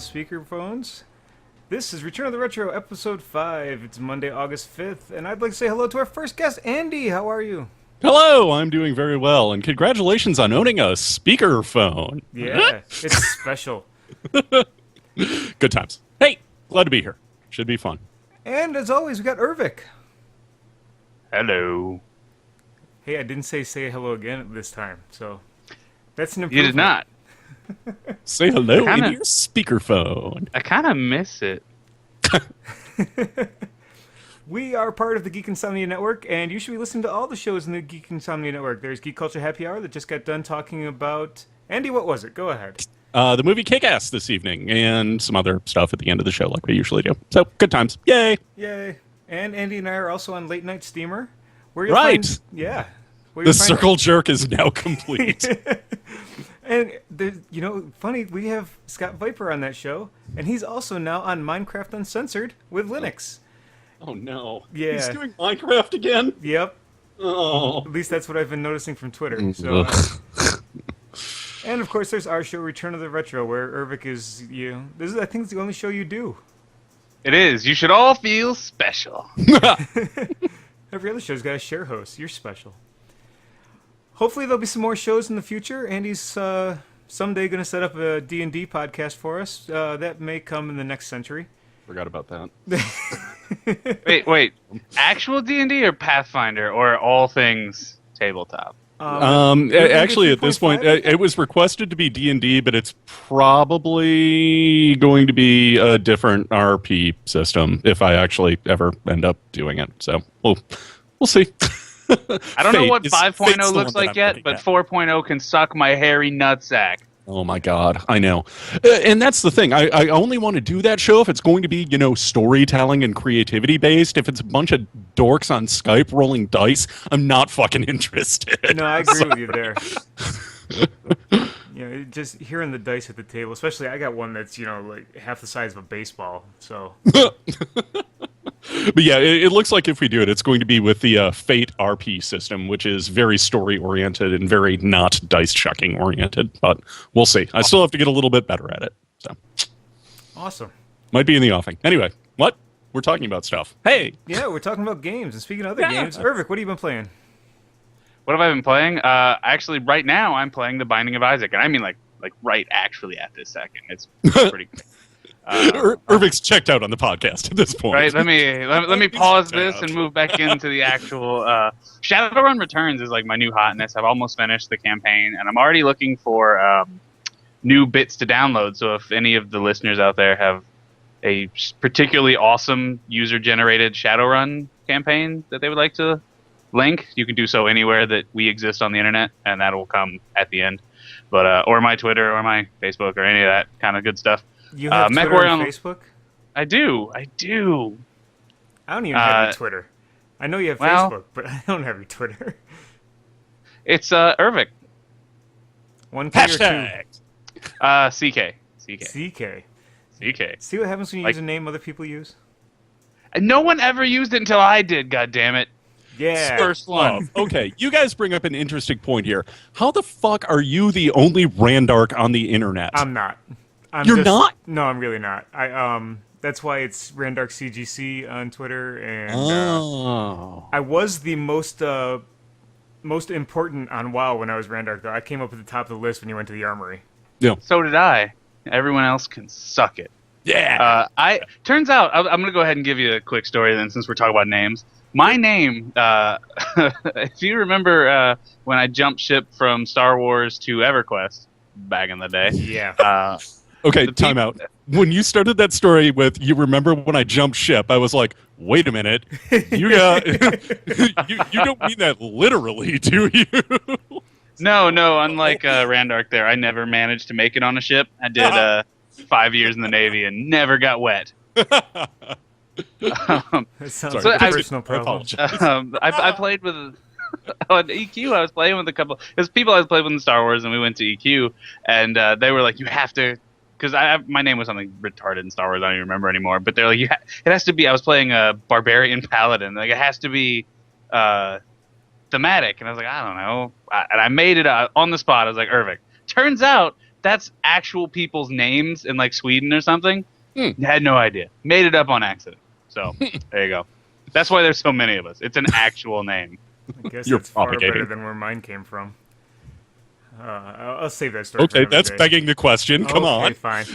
speakerphones. This is Return of the Retro, Episode 5. It's Monday, August 5th, and I'd like to say hello to our first guest, Andy. How are you? Hello, I'm doing very well, and congratulations on owning a speakerphone. Yeah, it's special. Good times. Hey, glad to be here. Should be fun. And as always, we got Ervik. Hello. Hey, I didn't say hello again this time, so that's an improvement. You did not. Say hello in your speakerphone. I kind of miss it. We are part of the Geek Insomnia Network, and you should be listening to all the shows in the Geek Insomnia Network. There's Geek Culture Happy Hour that just got done talking about... Andy, what was it? Go ahead. The movie Kick-Ass this evening, and some other stuff at the end of the show like we usually do. So, good times. Yay! Yay. And Andy and I are also on Late Night Steamer. Where Right! Yeah. The circle jerk is now complete. And, funny, we have Scott Viper on that show, and he's also now on Minecraft Uncensored with Linux. Oh, no. Yeah. He's doing Minecraft again? Yep. Oh. At least that's what I've been noticing from Twitter. So, and, of course, there's our show, Return of the Retro, where Ervik is, this is, I think, it's the only show you do. It is. You should all feel special. Every other show's got a share host. You're special. Hopefully there'll be some more shows in the future. Andy's someday going to set up a D&D podcast for us. That may come in the next century. Forgot about that. Wait. Actual D&D or Pathfinder or all things tabletop? Actually, at this point, it was requested to be D&D, but it's probably going to be a different RP system if I actually ever end up doing it. So we'll see. I don't know what 5.0 looks like yet, but 4.0 can suck my hairy nutsack. Oh my god, I know. And that's the thing. I only want to do that show if it's going to be, storytelling and creativity based. If it's a bunch of dorks on Skype rolling dice, I'm not fucking interested. No, I agree with you there. Just hearing the dice at the table, especially I got one that's, like half the size of a baseball, so... But yeah, it looks like if we do it, it's going to be with the Fate RP system, which is very story-oriented and very not dice-chucking oriented. But we'll see. I still have to get a little bit better at it. So awesome. Might be in the offing. Anyway, what? We're talking about stuff. Hey! Yeah, we're talking about games. And speaking of other games, Ervik, what have you been playing? What have I been playing? Actually, right now, I'm playing The Binding of Isaac. And I mean, like right actually at this second. It's pretty great. Ervik's checked out on the podcast at this point. Right, let me pause this and move back into the actual Shadowrun Returns is like my new hotness. I've almost finished the campaign, and I'm already looking for new bits to download. So if any of the listeners out there have a particularly awesome user-generated Shadowrun campaign that they would like to link, you can do so anywhere that we exist on the internet, and that will come at the end. But or my Twitter or my Facebook or any of that kind of good stuff. You have Twitter and Facebook? I do. I don't even have your Twitter. I know you have Facebook, but I don't have your Twitter. It's Ervik. One K Hashtag. Or two? CK. See what happens when you use a name other people use? No one ever used it until I did, goddammit. Yeah. First one. Okay, you guys bring up an interesting point here. How the fuck are you the only Randark on the internet? I'm not. You're not? No, I'm really not. That's why it's Randark CGC on Twitter, and I was the most important on WoW when I was Randark, though. I came up at the top of the list when you went to the armory. Yeah. So did I. Everyone else can suck it. Yeah. Turns out, I'm going to go ahead and give you a quick story then, since we're talking about names. My name, if you remember when I jumped ship from Star Wars to EverQuest back in the day. Yeah. Okay, time out. When you started that story with, you remember when I jumped ship, I was like, wait a minute. You got, you don't mean that literally, do you? No, unlike Randark there, I never managed to make it on a ship. I did 5 years in the Navy and never got wet. That sounds like a personal problem. I played with... on EQ, I was playing with a couple... There's people I was playing with in Star Wars, and we went to EQ, and they were like, you have to... Because my name was something retarded in Star Wars, I don't even remember anymore. But they're like, it has to be... I was playing a Barbarian Paladin. Like, it has to be thematic. And I was like, I don't know. And I made it on the spot. I was like, Ervik. Turns out that's actual people's names in like Sweden or something. Had no idea. Made it up on accident. So there you go. That's why there's so many of us. It's an actual name. I guess You're it's far propagating. better than where mine came from. I'll save that story. Okay, for another that's day. begging the question. Come Okay, on. fine.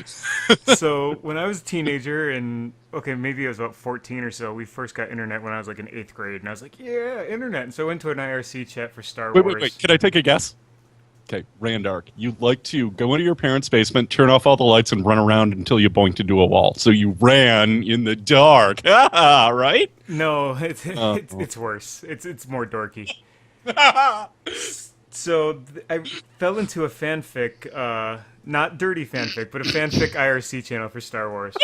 So when I was a teenager, and maybe I was about 14 or so, we first got internet when I was like in 8th grade, and I was like, yeah, internet. And so I went to an IRC chat for Star Wars. Wait. Can I take a guess? Okay, Randark, you'd like to go into your parents' basement, turn off all the lights, and run around until you boinked into a wall. So you ran in the dark, right? No, it's worse. It's more dorky. So I fell into a fanfic, not dirty fanfic, but a fanfic IRC channel for Star Wars.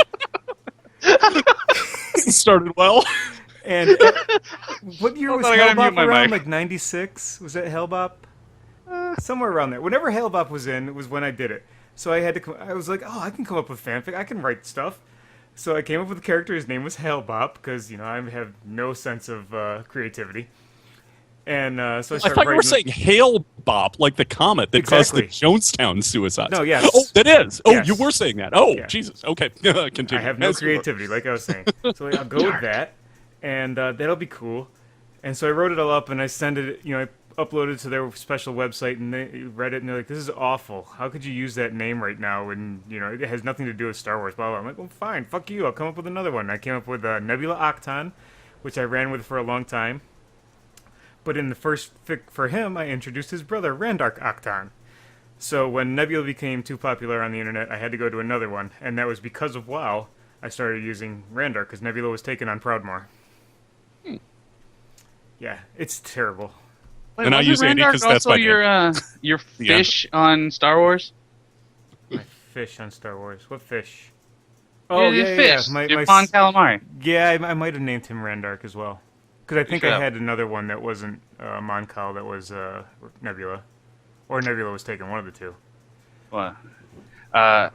Started well. And what year was I gotta mute Hellbop my around? mic. Like 96? Was that Hellbop? Somewhere around there. Whenever Hellbop was in, it was when I did it. So I had to. I was like, oh, I can come up with fanfic. I can write stuff. So I came up with a character. His name was Hellbop because I have no sense of creativity. And so I I started thought you were writing. saying Hail Bop, like the comet that caused the Exactly. Jonestown suicides. No, yes. Oh, that is. Oh, Yes. you were saying that. Oh, Yeah. Jesus. Okay, continue. I have no As you were. creativity, like I was saying. So I'll go with that, and that'll be cool. And so I wrote it all up, and I sent it. I uploaded it to their special website, and they read it, and they're like, "This is awful. How could you use that name right now when it has nothing to do with Star Wars?" Blah blah. I'm like, "Well, fine. Fuck you. I'll come up with another one." And I came up with Nebula Octon, which I ran with for a long time. But in the first fic for him, I introduced his brother, Randark Octon. So when Nebula became too popular on the internet, I had to go to another one, and that was because of WoW. I started using Randark because Nebula was taken on Proudmoore. Yeah, it's terrible. Wait, And I wasn't use Andy Randark 'cause that's also my name. your fish on Star Wars? My fish on Star Wars. What fish? Your fish. Your Mon Calamari. Yeah, I might have named him Randark as well. Because I think should I have. had another one that wasn't Mon Cal, that was Nebula. Or Nebula was taken, one of the two. What? I've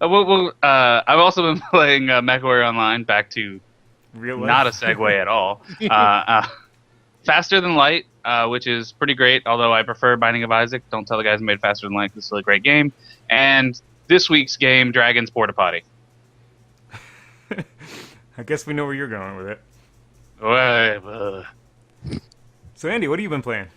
also been playing MechWarrior Online. Back to Real life. not a segue at all. Faster Than Light, which is pretty great. Although I prefer Binding of Isaac. Don't tell the guys who made Faster Than Light. This is a great game. And this week's game, Dragon's Porta Potty. I guess we know where you're going with it. Well, So Andy, what have you been playing?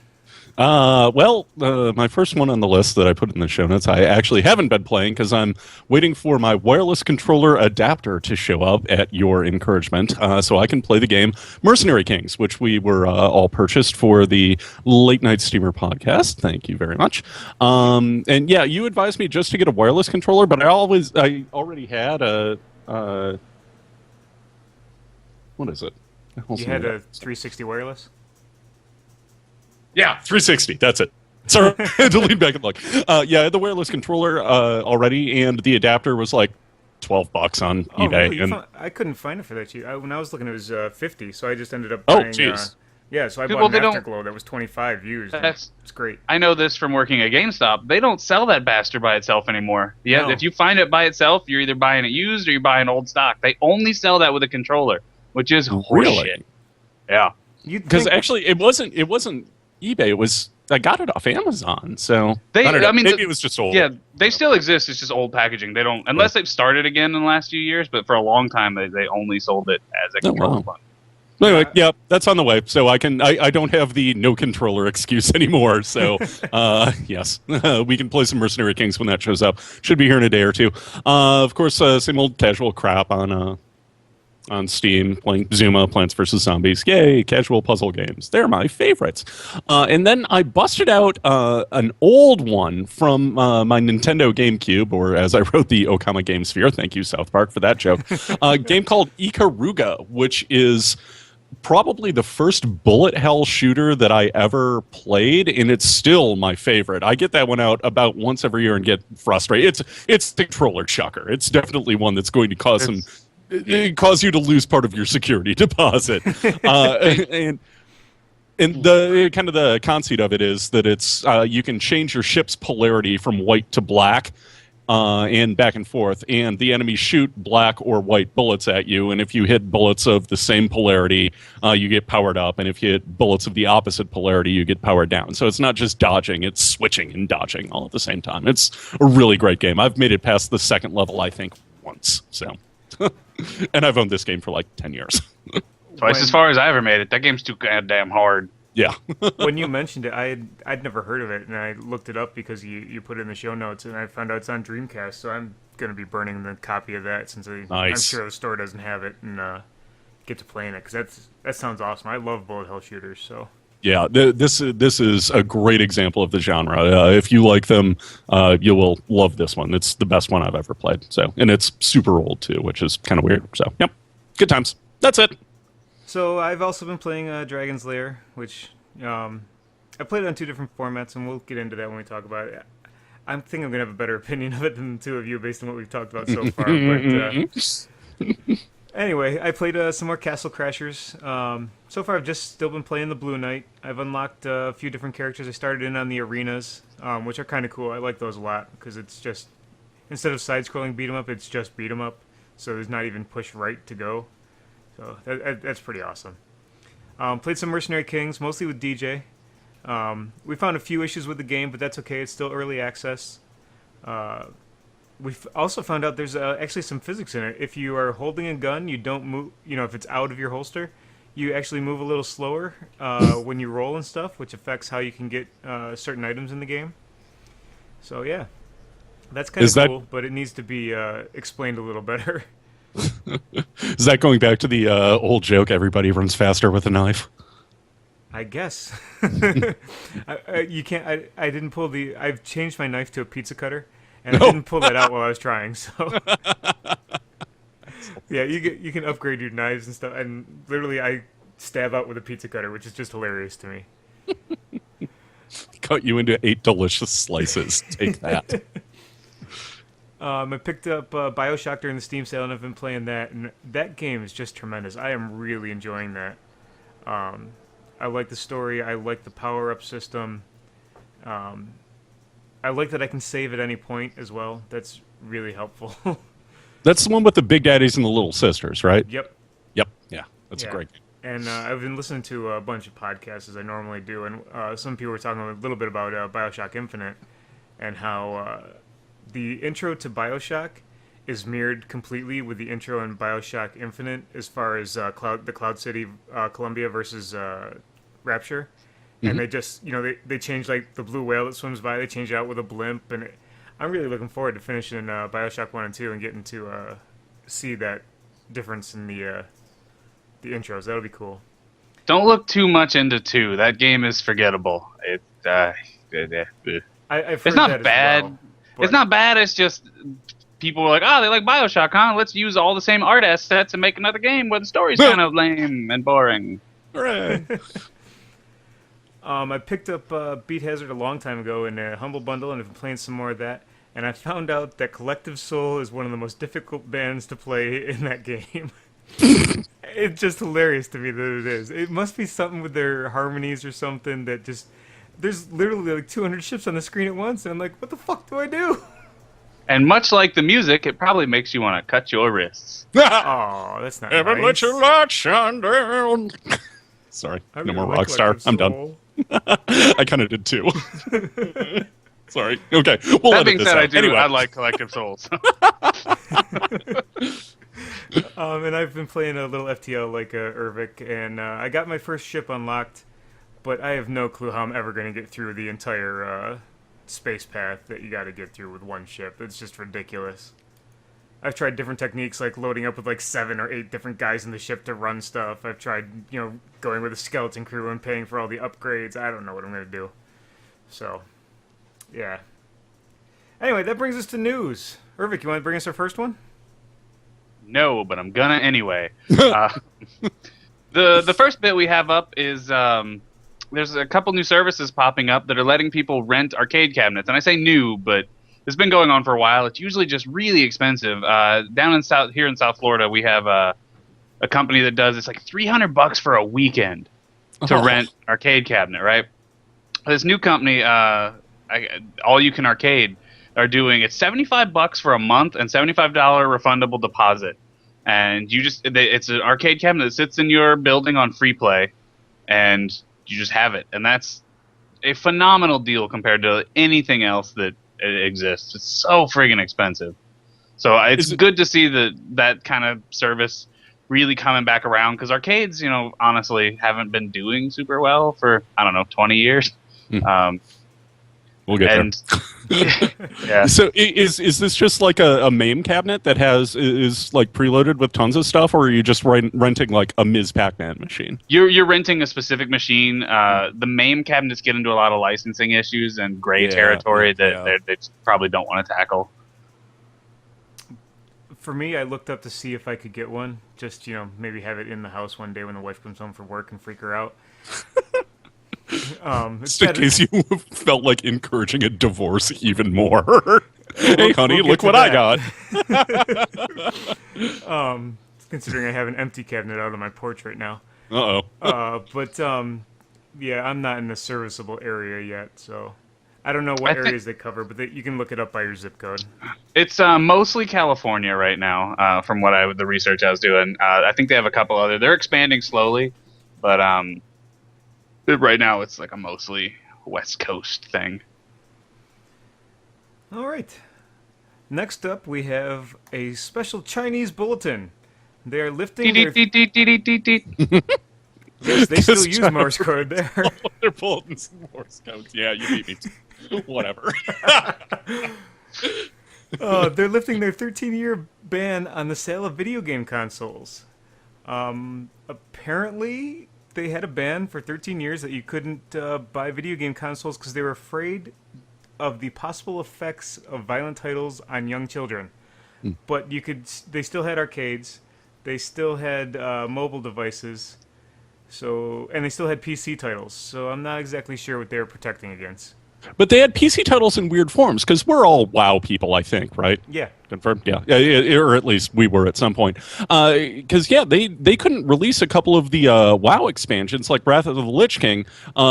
My first one on the list that I put in the show notes, I actually haven't been playing because I'm waiting for my wireless controller adapter to show up at your encouragement, so I can play the game Mercenary Kings, which we were all purchased for the Late Night Steamer podcast. Thank you very much. And yeah, you advised me just to get a wireless controller, but I already had a what is it? You had a 360 wireless? Yeah, 360. That's it. Sorry, I had to lean back and look. Yeah, I had the wireless controller already, and the adapter was like $12 on Oh, eBay. really? And I couldn't find it for that cheap. When I was looking, it was 50, so I just ended up Oh, buying... jeez. Yeah, so I Well, bought they an don't- Afterglow that was 25 used. and That's- It's great. I know this from working at GameStop. They don't sell that bastard by itself anymore. Yeah, No. if you find it by itself, you're either buying it used or you're buying old stock. They only sell that with a controller, which is Really? horseshit. Yeah. because actually, it wasn't eBay. It was I got it off Amazon. So They- I don't know. I mean, Maybe it was just old. Yeah, they still exist. It's just old packaging. They don't, unless they've started again in the last few years. But for a long time, they only sold it as a Oh, controller wow. one. Anyway, yeah, that's on the way. So I don't have the no controller excuse anymore. So yes, we can play some Mercenary Kings when that shows up. Should be here in a day or two. Of course, same old casual crap on Steam, playing Zuma, Plants vs. Zombies. Yay, casual puzzle games. They're my favorites. And then I busted out an old one from my Nintendo GameCube, or as I wrote, the Okama Game Sphere. Thank you, South Park, for that joke. A game called Ikaruga, which is probably the first bullet hell shooter that I ever played, and it's still my favorite. I get that one out about once every year and get frustrated. It's the controller chucker. It's definitely one that's going to cause cause you to lose part of your security deposit. And the kind of the conceit of it is that it's you can change your ship's polarity from white to black and back and forth, and the enemies shoot black or white bullets at you, and if you hit bullets of the same polarity, you get powered up, and if you hit bullets of the opposite polarity, you get powered down. So it's not just dodging, it's switching and dodging all at the same time. It's a really great game. I've made it past the second level, I think, once. So, and I've owned this game for like 10 years. Twice as far as I ever made it. That game's too goddamn hard. Yeah. When you mentioned it, I'd never heard of it, and I looked it up because you put it in the show notes, and I found out it's on Dreamcast, so I'm going to be burning the copy of that since I'm sure the store doesn't have it, and get to playing it, because that sounds awesome. I love bullet hell shooters, so... Yeah, this is a great example of the genre. If you like them, you will love this one. It's the best one I've ever played. So, and it's super old, too, which is kind of weird. So, yep, good times. That's it. So I've also been playing Dragon's Lair, which I played it on 2 different formats, and we'll get into that when we talk about it. I think I'm going to have a better opinion of it than the two of you based on what we've talked about so far. But anyway, I played some more Castle Crashers. So far I've just still been playing the Blue Knight. I've unlocked a few different characters. I started in on the arenas, which are kind of cool. I like those a lot because it's just, instead of side-scrolling beat 'em up, it's just beat 'em up. So there's not even push right to go. So that's pretty awesome. Played some Mercenary Kings, mostly with DJ. We found a few issues with the game, but that's okay. It's still early access. We've also found out there's actually some physics in it. If you are holding a gun, you don't move. If it's out of your holster, you actually move a little slower when you roll and stuff, which affects how you can get certain items in the game. So yeah, that's kind of cool, but it needs to be explained a little better. Is that going back to the old joke, everybody runs faster with a knife? I guess. You can't. I didn't pull the. I've changed my knife to a pizza cutter, and I didn't pull that out while I was trying. So yeah, you can upgrade your knives and stuff. And literally, I stab out with a pizza cutter, which is just hilarious to me. Cut you into 8 delicious slices. Take that. I picked up BioShock during the Steam sale, and I've been playing that, and that game is just tremendous. I am really enjoying that. I like the story. I like the power-up system. I like that I can save at any point as well. That's really helpful. That's the one with the Big Daddies and the Little Sisters, right? Yep. Yeah, that's a great game. And I've been listening to a bunch of podcasts, as I normally do, and some people were talking a little bit about BioShock Infinite and how... the intro to BioShock is mirrored completely with the intro in BioShock Infinite as far as the Cloud City, Columbia versus Rapture. And they just, they changed like the blue whale that swims by, they changed it out with a blimp. And I'm really looking forward to finishing BioShock 1 and 2 and getting to see that difference in the intros. That'll be cool. Don't look too much into 2. That game is forgettable. It's not bad. Well. It's not bad, it's just people were like, they like BioShock, huh? Let's use all the same art assets and make another game where the story's kind of lame and boring. Hooray. I picked up Beat Hazard a long time ago in a Humble Bundle, and I've been playing some more of that. And I found out that Collective Soul is one of the most difficult bands to play in that game. It's just hilarious to me that it is. It must be something with their harmonies or something that just... There's literally like 200 ships on the screen at once, and I'm like, what the fuck do I do? And much like the music, it probably makes you want to cut your wrists. Oh, that's not Ever nice. let your light shine down. Sorry, no more Rockstar. I'm done. I kind of did too. Sorry. Okay. We'll that being said, anyway. I like Collective Souls. And I've been playing a little FTL like Ervik, and I got my first ship unlocked. But I have no clue how I'm ever going to get through the entire space path that you got to get through with one ship. It's just ridiculous. I've tried different techniques, like loading up with like 7 or 8 different guys in the ship to run stuff. I've tried, going with a skeleton crew and paying for all the upgrades. I don't know what I'm going to do. So, yeah. Anyway, that brings us to news. Ervik, you want to bring us our first one? No, but I'm gonna anyway. The first bit we have up is... there's a couple new services popping up that are letting people rent arcade cabinets. And I say new, but it's been going on for a while. It's usually just really expensive. Down in here in South Florida, we have a company that does, it's like $300 for a weekend to rent arcade cabinet, right? This new company, All You Can Arcade, are doing it's $75 for a month and $75 refundable deposit, and it's an arcade cabinet that sits in your building on free play, and you just have it, and that's a phenomenal deal compared to anything else that exists. It's so friggin' expensive. So it's good to see that kind of service really coming back around, because arcades, honestly haven't been doing super well for, 20 years. We'll get there. Yeah. So is this just like a MAME cabinet that is like preloaded with tons of stuff, or are you just renting like a Ms. Pac-Man machine? You're renting a specific machine. The MAME cabinets get into a lot of licensing issues and gray territory that they probably don't want to tackle. For me, I looked up to see if I could get one. Just, maybe have it in the house one day when the wife comes home from work and freak her out. Just in case you felt like encouraging a divorce even more. Hey, honey, look what I got. Considering I have an empty cabinet out on my porch right now. Uh-oh. Yeah, I'm not in the serviceable area yet, so I don't know what areas they cover, but you can look it up by your zip code. It's mostly California right now, from the research I was doing. I think they have a couple other. They're expanding slowly, but right now it's like a mostly West Coast thing. All right. Next up, we have a special Chinese bulletin. They are lifting their... Yes, they still use Morse code there. Their bulletins and Morse codes. Yeah, you beat me too. Whatever. They're lifting their 13-year ban on the sale of video game consoles. Apparently, they had a ban for 13 years that you couldn't buy video game consoles because they were afraid of the possible effects of violent titles on young children. But they still had arcades. They still had mobile devices. And they still had PC titles. So I'm not exactly sure what they were protecting against. But they had PC titles in weird forms, because we're all WoW people, I think, right? Yeah. Confirmed? Yeah. Or at least we were at some point. Because, they couldn't release a couple of the WoW expansions, like Wrath of the Lich King,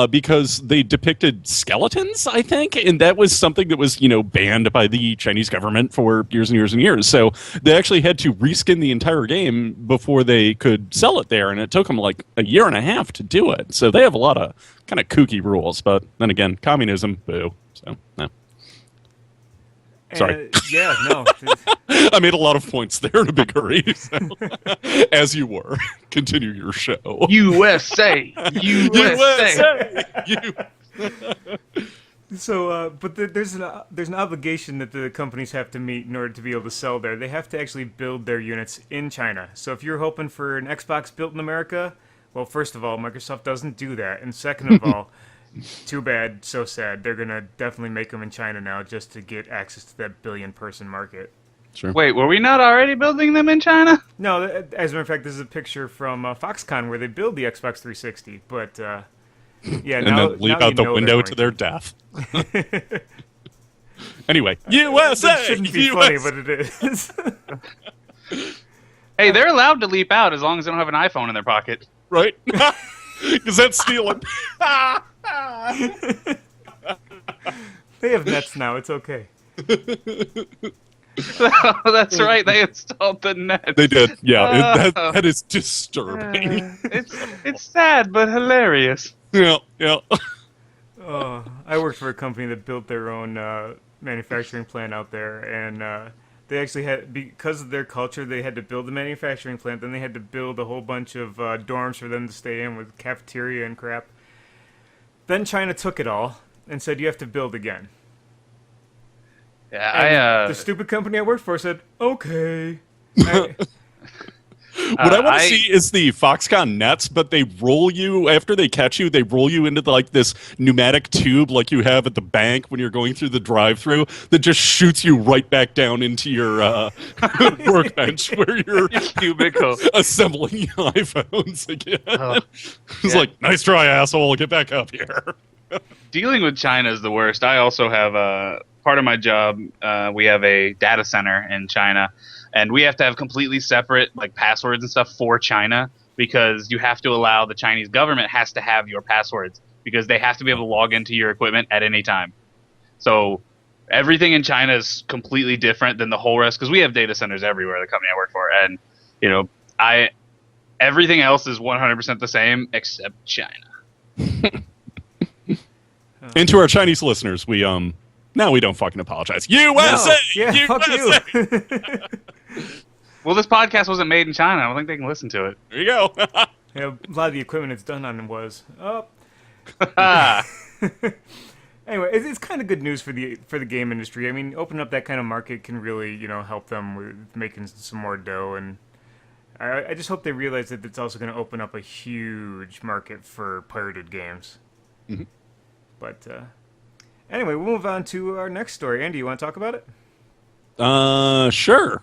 because they depicted skeletons, I think, and that was something that was, banned by the Chinese government for years and years and years. So they actually had to reskin the entire game before they could sell it there, and it took them like a year and a half to do it. So they have a lot of kind of kooky rules, but then again, communism, boo. So, no. Sorry. I made a lot of points there in a big hurry. So. As you were. Continue your show. USA! So, but there's an obligation that the companies have to meet in order to be able to sell there. They have to actually build their units in China. So if you're hoping for an Xbox built in America, well, first of all, Microsoft doesn't do that. And second of all, too bad, so sad. They're going to definitely make them in China now just to get access to that billion-person market. Sure. Wait, were we not already building them in China? No, as a matter of fact, this is a picture from Foxconn where they build the Xbox 360. But, yeah, and then leap out the window to their death. Anyway, USA! It shouldn't be funny, but it is. Hey, they're allowed to leap out as long as they don't have an iPhone in their pocket. Right? Because that's stealing. They have nets now. It's okay. That's right. They installed the net. They did. Yeah, that is disturbing. It's sad but hilarious. Yeah. I worked for a company that built their own manufacturing plant out there, and they actually had, because of their culture, they had to build a manufacturing plant. Then they had to build a whole bunch of dorms for them to stay in with cafeteria and crap. Then China took it all and said, you have to build again. Yeah, the stupid company I worked for said, okay. What I want to see is the Foxconn nets, but they roll you, after they catch you, they roll you into this pneumatic tube like you have at the bank when you're going through the drive-thru that just shoots you right back down into your workbench where you're cubicle assembling iPhones again. It's like, nice try, asshole, get back up here. Dealing with China is the worst. I also have part of my job, we have a data center in China. And we have to have completely separate passwords and stuff for China, because you have to allow the Chinese government has to have your passwords, because they have to be able to log into your equipment at any time. So everything in China is completely different than the whole rest, because we have data centers everywhere, the company I work for, and everything else is 100% the same except China. And to our Chinese listeners, we don't fucking apologize. USA! No. Yeah, USA! fuck you. Well, this podcast wasn't made in China. I don't think they can listen to it. There you go. Yeah, a lot of the equipment it's done on was up. Anyway, it's kind of good news for the game industry. I mean, opening up that kind of market can really, help them with making some more dough. And I just hope they realize that it's also going to open up a huge market for pirated games. Mm-hmm. But anyway, we'll move on to our next story. Andy, you want to talk about it? Sure.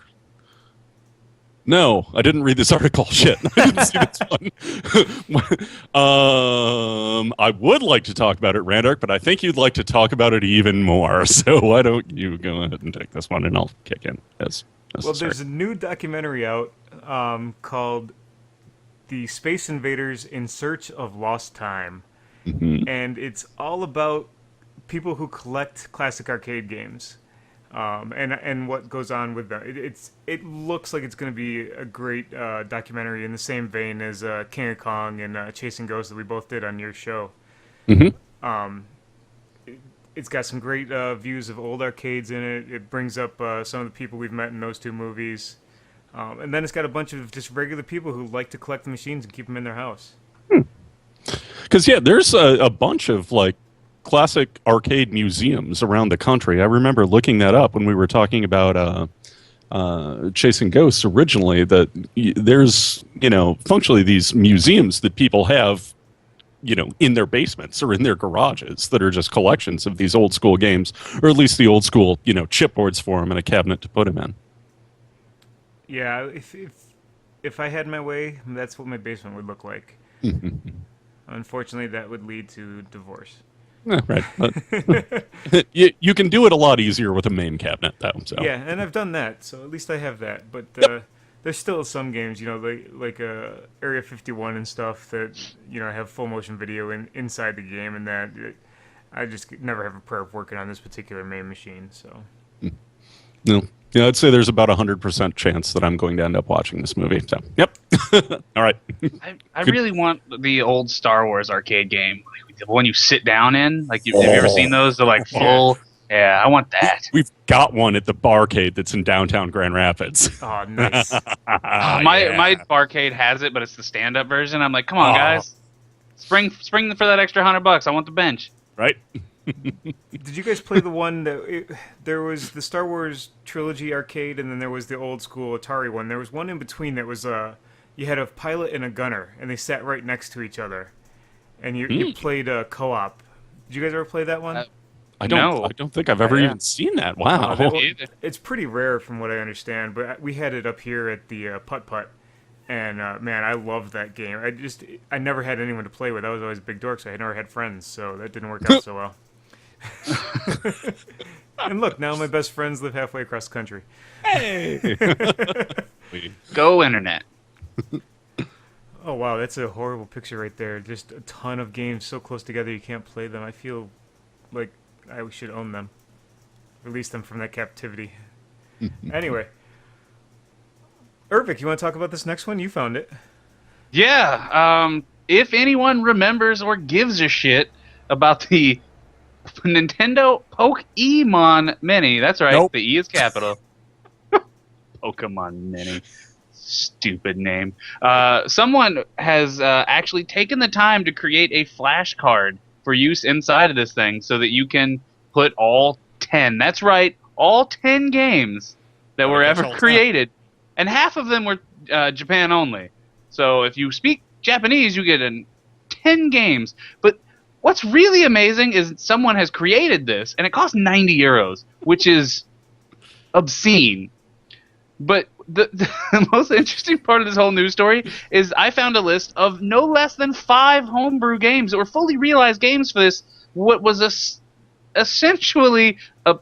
No, I didn't read this article. Shit, I didn't see this one. I would like to talk about it, Randark, but I think you'd like to talk about it even more. So why don't you go ahead and take this one, and I'll kick in as necessary. Well, there's a new documentary out called "The Space Invaders in Search of Lost Time," and it's all about people who collect classic arcade games. And what goes on with them. It looks like it's going to be a great documentary in the same vein as King of Kong and Chasing Ghosts that we both did on your show. Mm-hmm. It's got some great views of old arcades in it. It brings up some of the people we've met in those two movies. And then it's got a bunch of just regular people who like to collect the machines and keep them in their house. Because, there's a bunch of, classic arcade museums around the country. I remember looking that up when we were talking about Chasing Ghosts originally, that there's, functionally these museums that people have, in their basements or in their garages that are just collections of these old school games, or at least the old school, chipboards for them and a cabinet to put them in. Yeah, if I had my way, that's what my basement would look like. Unfortunately, that would lead to divorce. Right. You can do it a lot easier with a main cabinet, though. So. Yeah, and I've done that, so at least I have that. But there's still some games, like Area 51 and stuff that, have full motion video inside the game, and that I just never have a prayer of working on this particular main machine. So. No. Yeah, I'd say there's about 100% chance that I'm going to end up watching this movie. So, yep. All right. I really want the old Star Wars arcade game, like the one you sit down in. Like, have you ever seen those? They're like full. Yeah, I want that. We've got one at the barcade that's in downtown Grand Rapids. Oh, nice. My barcade has it, but it's the stand-up version. I'm like, come on, guys, spring for that extra $100. I want the bench. Right. Did you guys play the one there was the Star Wars trilogy arcade, and then there was the old school Atari one? There was one in between that was you had a pilot and a gunner, and they sat right next to each other, and you played co-op. Did you guys ever play that one? I don't think I've ever even seen that. Wow. It's pretty rare from what I understand, but we had it up here at the Putt Putt, and man, I loved that game. I never had anyone to play with. I was always a big dork, so I never had friends, so that didn't work out so well. And look, now my best friends live halfway across the country. Hey! Go internet. Oh wow, that's a horrible picture right there. Just a ton of games so close together you can't play them. I feel like I should own them. Release them from that captivity. Anyway. Ervik, you want to talk about this next one? You found it. Yeah. If anyone remembers or gives a shit about the Nintendo Pokemon Mini. That's right. Nope. The E is capital. Pokemon Mini. Stupid name. Someone has actually taken the time to create a flashcard for use inside of this thing so that you can put all 10. That's right. All 10 games that were ever created. And half of them were Japan only. So if you speak Japanese, you get 10 games. But what's really amazing is someone has created this, and it costs 90 euros, which is obscene. But the most interesting part of this whole news story is I found a list of no less than 5 homebrew games that were fully realized games for this, what was essentially a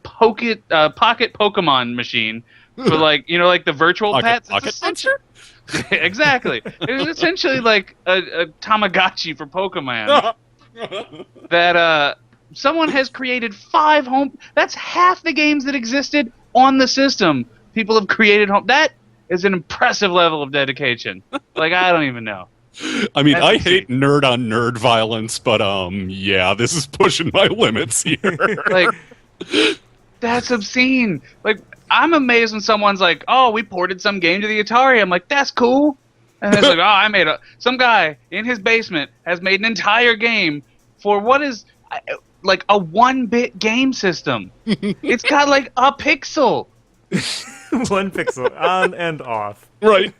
pocket Pokemon machine for like the virtual pets. Pocket monster? Exactly. It was essentially like a Tamagotchi for Pokemon. that someone has created 5 home. That's half the games that existed on the system. People have created home. That is an impressive level of dedication. Like, I don't even know. I mean, That's I insane. hate nerd on nerd violence, but yeah, this is pushing my limits here. Like, that's obscene. Like, I'm amazed when someone's like, "Oh, we ported some game to the Atari." I'm like, "That's cool." And it's like, "Oh, some guy in his basement has made an entire game for what is like a 1-bit game system. It's got like a pixel." 1 pixel on and off. Right.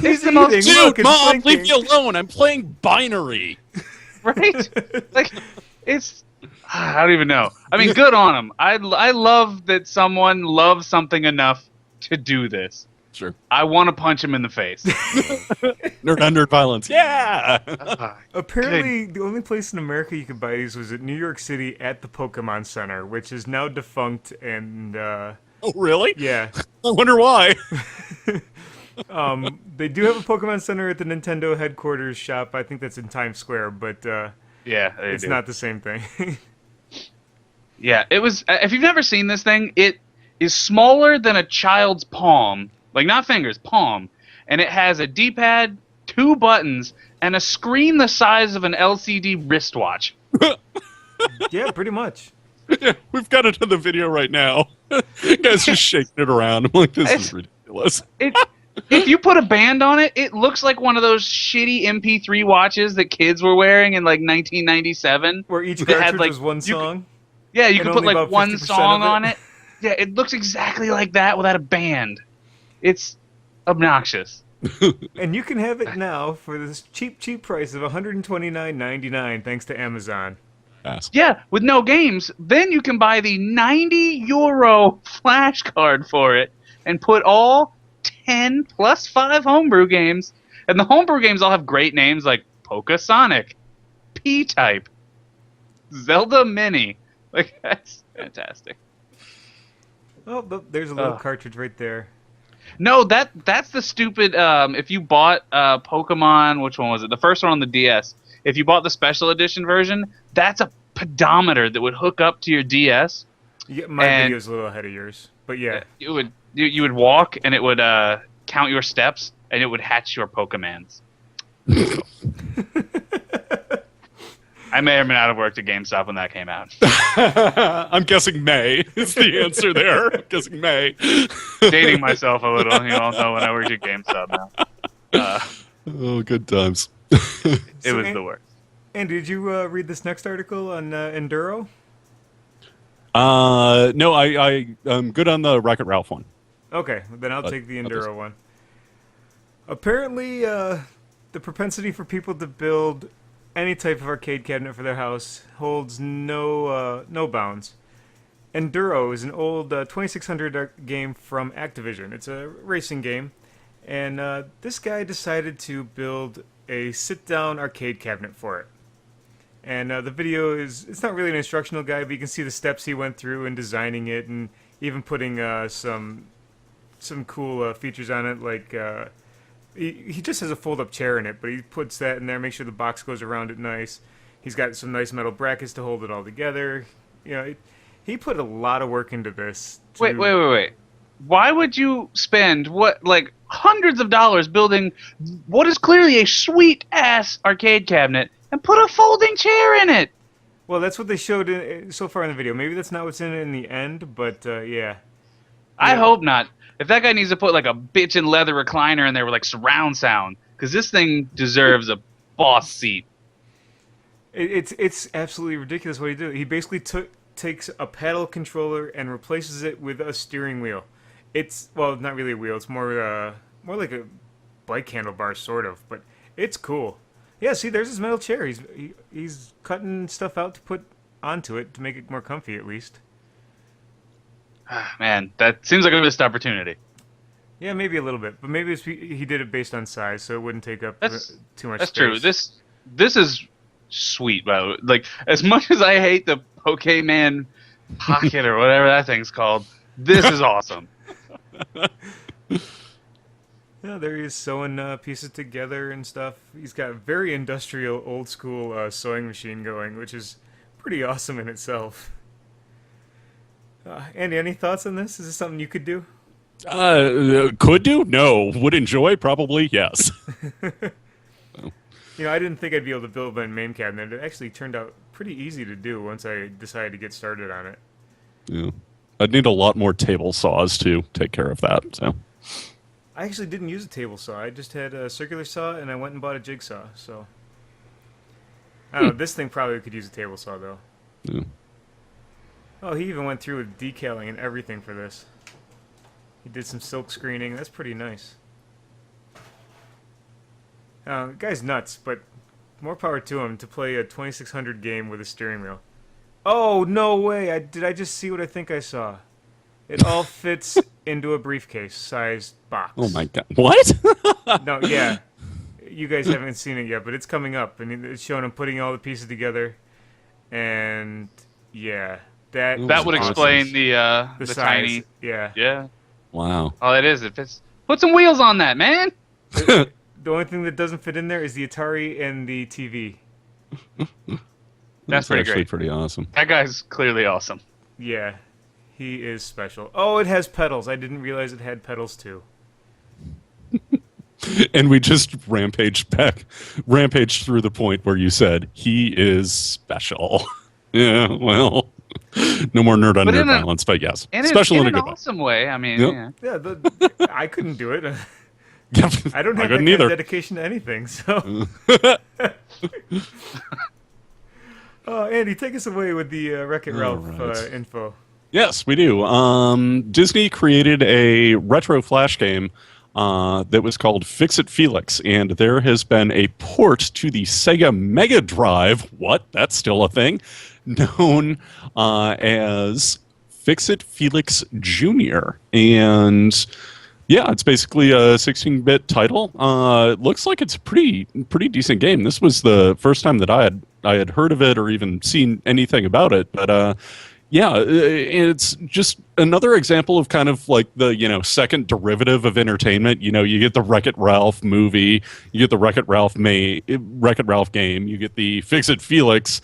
He's the most- eating. Dude, Look, it's Mom, leave blinking. me alone. I'm playing binary. Right? Like, it's I don't even know. I mean, good on him. I love that someone loves something enough to do this. Sure. I want to punch him in the face. Nerd on nerd violence. Yeah. Apparently, the only place in America you could buy these was at New York City at the Pokemon Center, which is now defunct. And Oh, really? yeah, I wonder why. they do have a Pokemon Center at the Nintendo headquarters shop. I think that's in Times Square, but Yeah, it's not the same thing. Yeah, it was. If you've never seen this thing, it is smaller than a child's palm, like not fingers, palm, and it has a D-pad, 2 buttons, and a screen the size of an LCD wristwatch. Yeah, pretty much. Yeah, we've got it in the video right now. Guys just shaking it around. I'm like, this is ridiculous. If you put a band on it, it looks like one of those shitty MP3 watches that kids were wearing in like 1997. Where each that had, cartridge like, was one you could- song. Yeah, you And can put only like about one 50% song of it. on it. Yeah, it looks exactly like that without a band. It's obnoxious. And you can have it now for this cheap price of $129.99 thanks to Amazon. Ass. Yeah, with no games. Then you can buy the €90 flash card for it and put all 10 plus 5 homebrew games. And the homebrew games all have great names like Poke Sonic, P-Type, Zelda Mini. Like, that's fantastic. Oh, look, there's a little Ugh. cartridge right there. No, that's the stupid. If you bought Pokemon, which one was it? The first one on the DS. If you bought the special edition version, that's a pedometer that would hook up to your DS. Yeah, my And- video's a little ahead of yours, but yeah. You would walk, and it would count your steps, and it would hatch your Pokemans. I may or may not have worked at GameStop when that came out. I'm guessing May is the answer there. I'm guessing May. Dating myself a little. You all know when I worked at GameStop now. Oh, good times. It was the worst. Andy, did you read this next article on Enduro? No, I'm good on the Wreck-It Ralph one. Okay, then I'll take the I'll just- Enduro one. Apparently, the propensity for people to build any type of arcade cabinet for their house holds no bounds. Enduro is an old 2600 game from Activision. It's a racing game, and this guy decided to build a sit-down arcade cabinet for it. And the video it's not really an instructional guide, but you can see the steps he went through in designing it, and even putting some cool features on it, like he just has a fold-up chair in it, but he puts that in there, make sure the box goes around it nice. He's got some nice metal brackets to hold it all together. You know, he put a lot of work into this. Wait. Why would you spend hundreds of dollars building what is clearly a sweet ass arcade cabinet and put a folding chair in it? Well, that's what they showed so far in the video. Maybe that's not what's in it in the end, but yeah. I hope not. If that guy needs to put like a bitchin' leather recliner in there with like surround sound, because this thing deserves a boss seat. It's absolutely ridiculous what he did. He basically takes a paddle controller and replaces it with a steering wheel. It's not really a wheel. It's more like a bike handlebar, sort of. But it's cool. Yeah, see, there's his metal chair. He's cutting stuff out to put onto it to make it more comfy, at least. Man, that seems like a missed opportunity. Yeah, maybe a little bit, but maybe he did it based on size, so it wouldn't take up too much That's space. true. This is sweet, by the way. Like, as much as I hate the Pokemon Pocket or whatever that thing's called, this is awesome. Yeah, there he is sewing pieces together and stuff. He's got a very industrial, old school sewing machine going, which is pretty awesome in itself. Andy, any thoughts on this? Is this something you could do? Could do? No. Would enjoy? Probably yes. I didn't think I'd be able to build my main cabinet. It actually turned out pretty easy to do once I decided to get started on it. Yeah. I'd need a lot more table saws to take care of that. So I actually didn't use a table saw. I just had a circular saw, and I went and bought a jigsaw. So I don't know. This thing probably could use a table saw, though. yeah. Oh, he even went through with decaling and everything for this. He did some silk screening. That's pretty nice. The guy's nuts, but more power to him to play a 2600 game with a steering wheel. Oh, no way! Did I just see what I think I saw? It all fits into a briefcase-sized box. Oh my god! What? No, yeah. You guys haven't seen it yet, but it's coming up, and it's showing him putting all the pieces together. And yeah, that would explain the size. tiny. Yeah. Wow. All it is, it fits. Put some wheels on that, man. The only thing that doesn't fit in there is the Atari and the TV. That's pretty actually great. Pretty awesome. That guy's clearly awesome. Yeah, he is special. Oh, it has pedals. I didn't realize it had pedals too. And we just rampaged through the point where you said he is special. Yeah, well, no more nerd on nerd violence, but yes, special in a good way. Awesome way. I mean, yeah. I couldn't do it. Yeah, I don't have that kind of dedication to anything. So, Andy, take us away with the Wreck-It Ralph info. Yes, we do. Disney created a retro flash game that was called Fix-It Felix, and there has been a port to the Sega Mega Drive. What? That's still a thing. Known as Fix-It Felix Jr. And yeah, it's basically a 16-bit title. It looks like it's a pretty decent game. This was the first time that I had heard of it or even seen anything about it. But yeah, it's just another example of kind of like the second derivative of entertainment. You get the Wreck-It Ralph movie, you get the Wreck-It Ralph game, you get the Fix-It Felix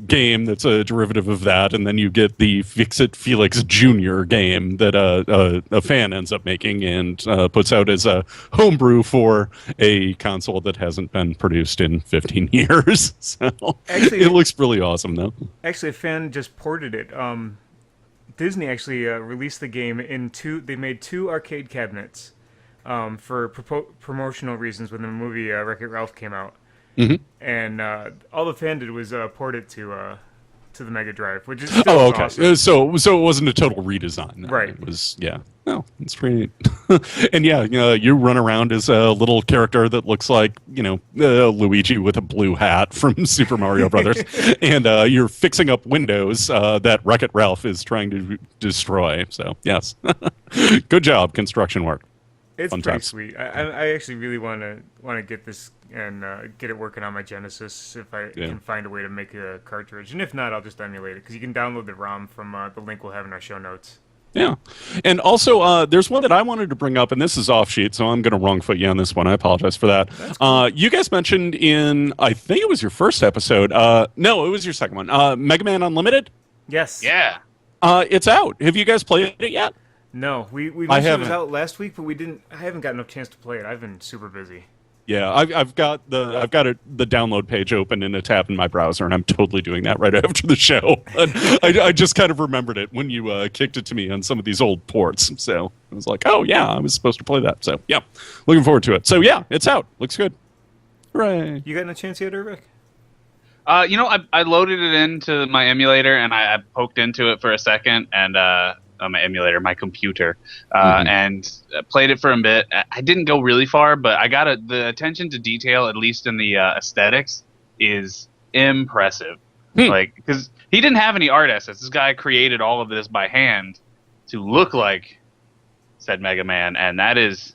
game that's a derivative of that, and then you get the Fix-It Felix Jr. game that a fan ends up making and puts out as a homebrew for a console that hasn't been produced in 15 years. So actually, it looks really awesome, though. Actually, a fan just ported it. Disney actually released the game in they made 2 arcade cabinets for promotional reasons when the movie Wreck-It Ralph came out. Mm-hmm. And all the fan did was port it to the Mega Drive, which is still okay. awesome. So it wasn't a total redesign, right? It was it's pretty. And you run around as a little character that looks like Luigi with a blue hat from Super Mario Brothers, and you're fixing up windows that Wreck-It Ralph is trying to destroy. So yes, good job, construction work. It's pretty sweet. I actually really want to get this and get it working on my Genesis if I can find a way to make a cartridge. And if not, I'll just emulate it, because you can download the ROM from the link we'll have in our show notes. Yeah. And also, there's one that I wanted to bring up, and this is offsheet, so I'm going to wrong foot you on this one. I apologize for that. Cool. You guys mentioned in, I think it was your first episode. No, it was your second one. Mega Man Unlimited? Yes. Yeah. It's out. Have you guys played it yet? No, we mentioned it was out last week, but I haven't gotten enough chance to play it. I've been super busy. Yeah, I've got the download page open in a tab in my browser, and I'm totally doing that right after the show. I just kind of remembered it when you kicked it to me on some of these old ports. So I was like, oh yeah, I was supposed to play that. So yeah, looking forward to it. So yeah, it's out. Looks good. Hooray! You gotten a chance yet, Ervik? I loaded it into my emulator, and I poked into it for a second, and my emulator, my computer, and played it for a bit. I didn't go really far, but I got the attention to detail, at least in the aesthetics, is impressive. Like, because he didn't have any art assets. This guy created all of this by hand to look like said Mega Man, and that's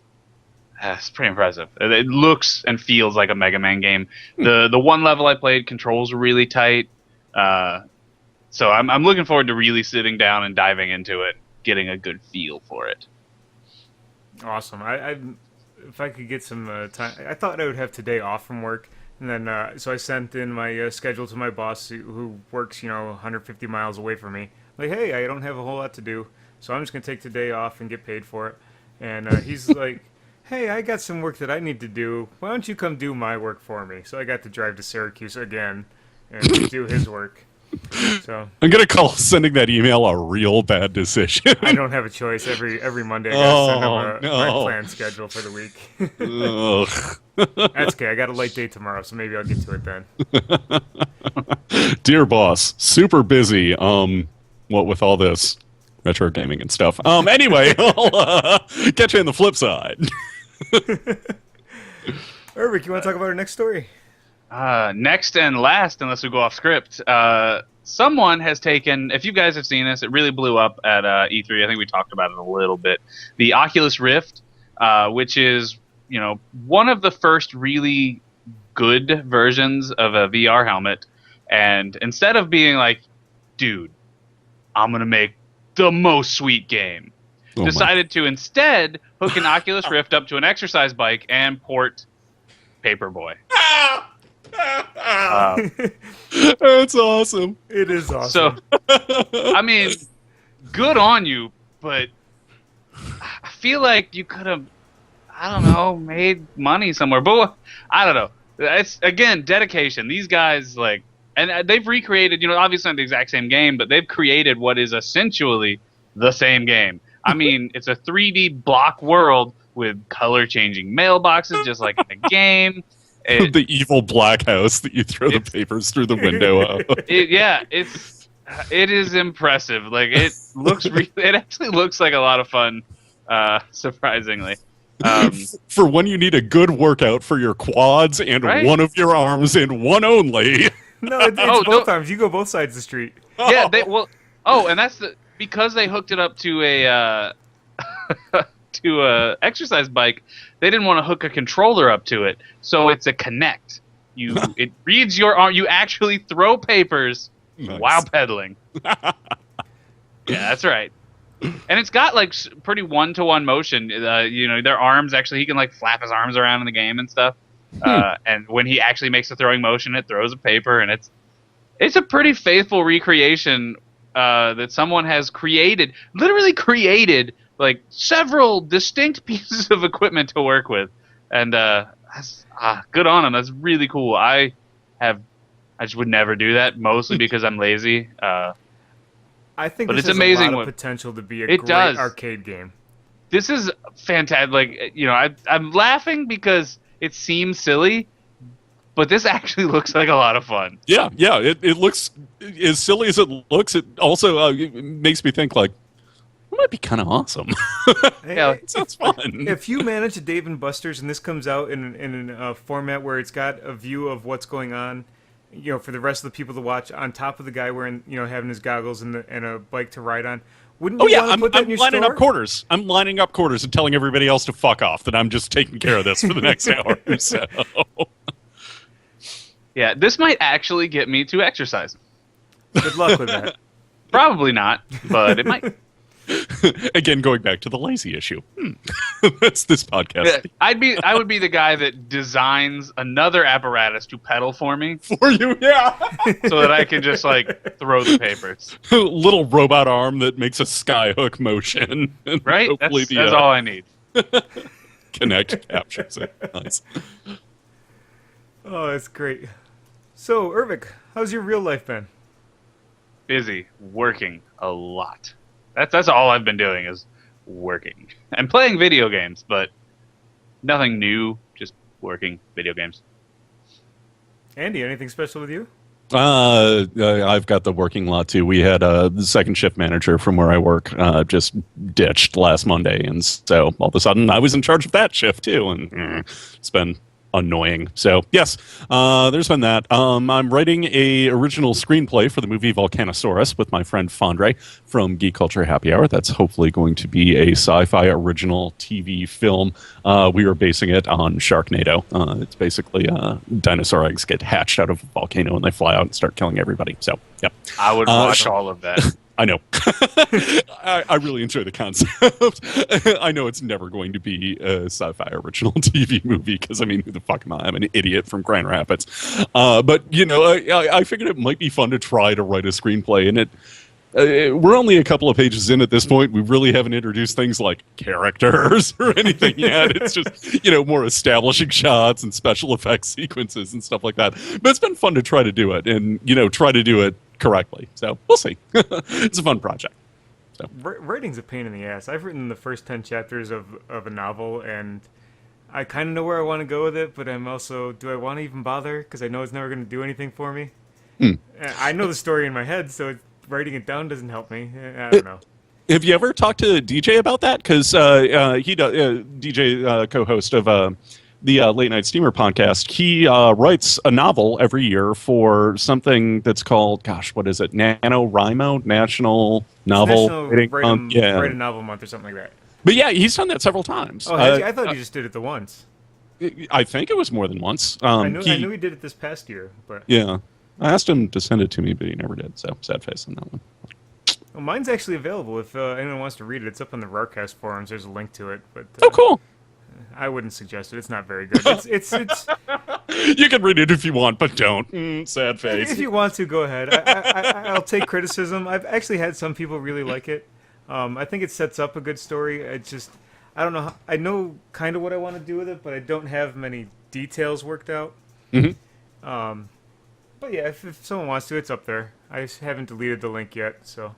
pretty impressive. It looks and feels like a Mega Man game. The one level I played, controls were really tight. So I'm looking forward to really sitting down and diving into it, getting a good feel for it. Awesome. If I could get some time, I thought I would have today off from work, and then so I sent in my schedule to my boss, who works 150 miles away from me. Like, hey, I don't have a whole lot to do, so I'm just gonna take today off and get paid for it. And he's like, hey, I got some work that I need to do. Why don't you come do my work for me? So I got to drive to Syracuse again and do his work. So I'm gonna call sending that email a real bad decision. I don't have a choice. Every Monday I gotta send him my planned schedule for the week. That's okay. I got a light day tomorrow, so maybe I'll get to it then. Dear boss, super busy. What with all this retro gaming and stuff. Anyway, I'll catch you on the flip side. Ervik, you want to talk about our next story? Next and last, unless we go off script, someone has taken, if you guys have seen this, it really blew up at E3. I think we talked about it a little bit. The Oculus Rift, which is, one of the first really good versions of a VR helmet. And instead of being like, dude, I'm going to make the most sweet game, decided to instead hook an Oculus Rift up to an exercise bike and port Paperboy. That's awesome. It is awesome. So, I mean, good on you, but I feel like you could have, I don't know, made money somewhere. But I don't know. It's, again, dedication. These guys, and they've recreated, obviously not the exact same game, but they've created what is essentially the same game. I mean, it's a 3D block world with color-changing mailboxes, just like in the game. The evil black house that you throw the papers through the window of. It is impressive. It looks it actually looks like a lot of fun, surprisingly. For when you need a good workout for your quads and one of your arms and one only. No, it's both arms. You go both sides of the street. Yeah, and that's because they hooked it up to a exercise bike. They didn't want to hook a controller up to it, so it's a Kinect. It reads your arm. You actually throw papers while pedaling. Yeah, that's right. And it's got pretty one-to-one motion. Their arms actually, he can flap his arms around in the game and stuff. And when he actually makes a throwing motion, it throws a paper, and it's a pretty faithful recreation that someone has literally created several distinct pieces of equipment to work with, and good on them. That's really cool. I just would never do that, mostly because I'm lazy. I think but this it's has amazing a lot of potential to be a great arcade game. This is fantastic. I'm laughing because it seems silly, but this actually looks like a lot of fun. Yeah. It looks as silly as it looks. It also makes me think it might be kind of awesome. Yeah, it sounds fun. If you manage a Dave and Buster's and this comes out in a format where it's got a view of what's going on, for the rest of the people to watch, on top of the guy wearing, having his goggles and a bike to ride on, wouldn't you want to put that in your lining store? up quarters. I'm lining up quarters and telling everybody else to fuck off. That I'm just taking care of this for the next hour or so. Yeah, this might actually get me to exercise. Good luck with that. Probably not, but it might. Again, going back to the lazy issue. That's this podcast. I would be the guy that designs another apparatus to pedal for me. For you, yeah. So that I can just throw the papers. Little robot arm that makes a skyhook motion. Right? That's all I need. Kinect captures it. Nice. Oh, that's great. So, Ervik, how's your real life been? Busy, working a lot. That's all I've been doing is working and playing video games, but nothing new. Just working video games. Andy, anything special with you? I've got the working lot too. We had a second shift manager from where I work just ditched last Monday, and so all of a sudden I was in charge of that shift too, and it's been annoying. So yes, there's been that. I'm writing a original screenplay for the movie Volcanosaurus with my friend Fondre from Geek Culture Happy Hour. That's hopefully going to be a sci-fi original TV film. We are basing it on Sharknado. It's basically dinosaur eggs get hatched out of a volcano and they fly out and start killing everybody. So yep. I would watch all of that. I know. I really enjoy the concept. I know it's never going to be a sci-fi original TV movie because, I mean, who the fuck am I? I'm an idiot from Grand Rapids. But, you know, I figured it might be fun to try to write a screenplay, and we're only a couple of pages in at this point. We really haven't introduced things like characters or anything yet. It's just, you know, more establishing shots and special effects sequences and stuff like that. But it's been fun to try to do it and, you know, try to do it correctly. So we'll see. It's a fun project. So. Writing's a pain in the ass. I've written the first 10 chapters of a novel, and I kind of know where I want to go with it, but I'm also, do I want to even bother? Because I know it's never going to do anything for me. I know the story in my head, so writing it down doesn't help me. I don't know. Have you ever talked to DJ about that? Because he does, DJ, co-host of the Late Night Steamer podcast. He writes a novel every year for something that's called, gosh, what is it? NaNoWriMo, National Novel. Write a novel month or something like that. But yeah, he's done that several times. Oh, I thought he just did it the once. I think it was more than once. I knew he did it this past year, but yeah. I asked him to send it to me, but he never did. So sad face on that one. Well, mine's actually available if anyone wants to read it. It's up on the Rarcast forums. There's a link to it. But oh, cool. I wouldn't suggest it. It's not very good. It's You can read it if you want, but don't. Sad face. If you want to, go ahead. I'll take criticism. I've actually had some people really like it. I think it sets up a good story. I don't know. I know kind of what I want to do with it, but I don't have many details worked out. Mm-hmm. But yeah, if someone wants to, it's up there. I just haven't deleted the link yet, so.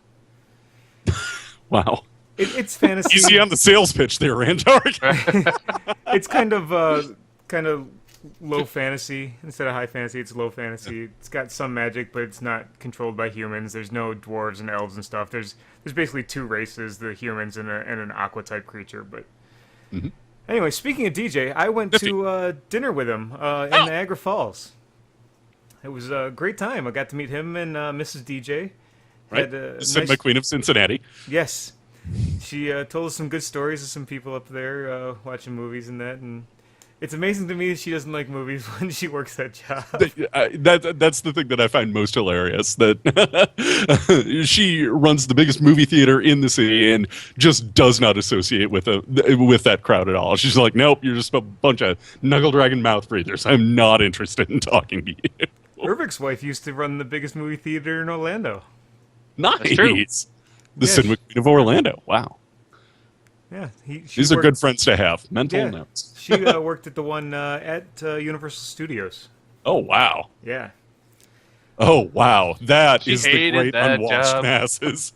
Wow. It's fantasy. Easy on the sales pitch there, Randark. It's kind of low fantasy instead of high fantasy. It's low fantasy. It's got some magic, but it's not controlled by humans. There's no dwarves and elves and stuff. There's basically two races: the humans and an aqua type creature. But anyway, speaking of DJ, I went to dinner with him in Niagara Falls. It was a great time. I got to meet him and Mrs. DJ. Right, McQueen of Cincinnati. Yes. She told us some good stories of some people up there watching movies and that. And it's amazing to me that she doesn't like movies when she works that job. That's the thing that I find most hilarious. That she runs the biggest movie theater in the city and just does not associate with that crowd at all. She's like, nope, you're just a bunch of knuckle dragon mouth breathers. I'm not interested in talking to you. Ervik's wife used to run the biggest movie theater in Orlando. Nice. The Cinema Queen of Orlando. Wow. Yeah. These are good friends to have. Mental notes. She worked at the one at Universal Studios. Oh, wow. Yeah. Oh, wow. That she is the great unwashed job. masses.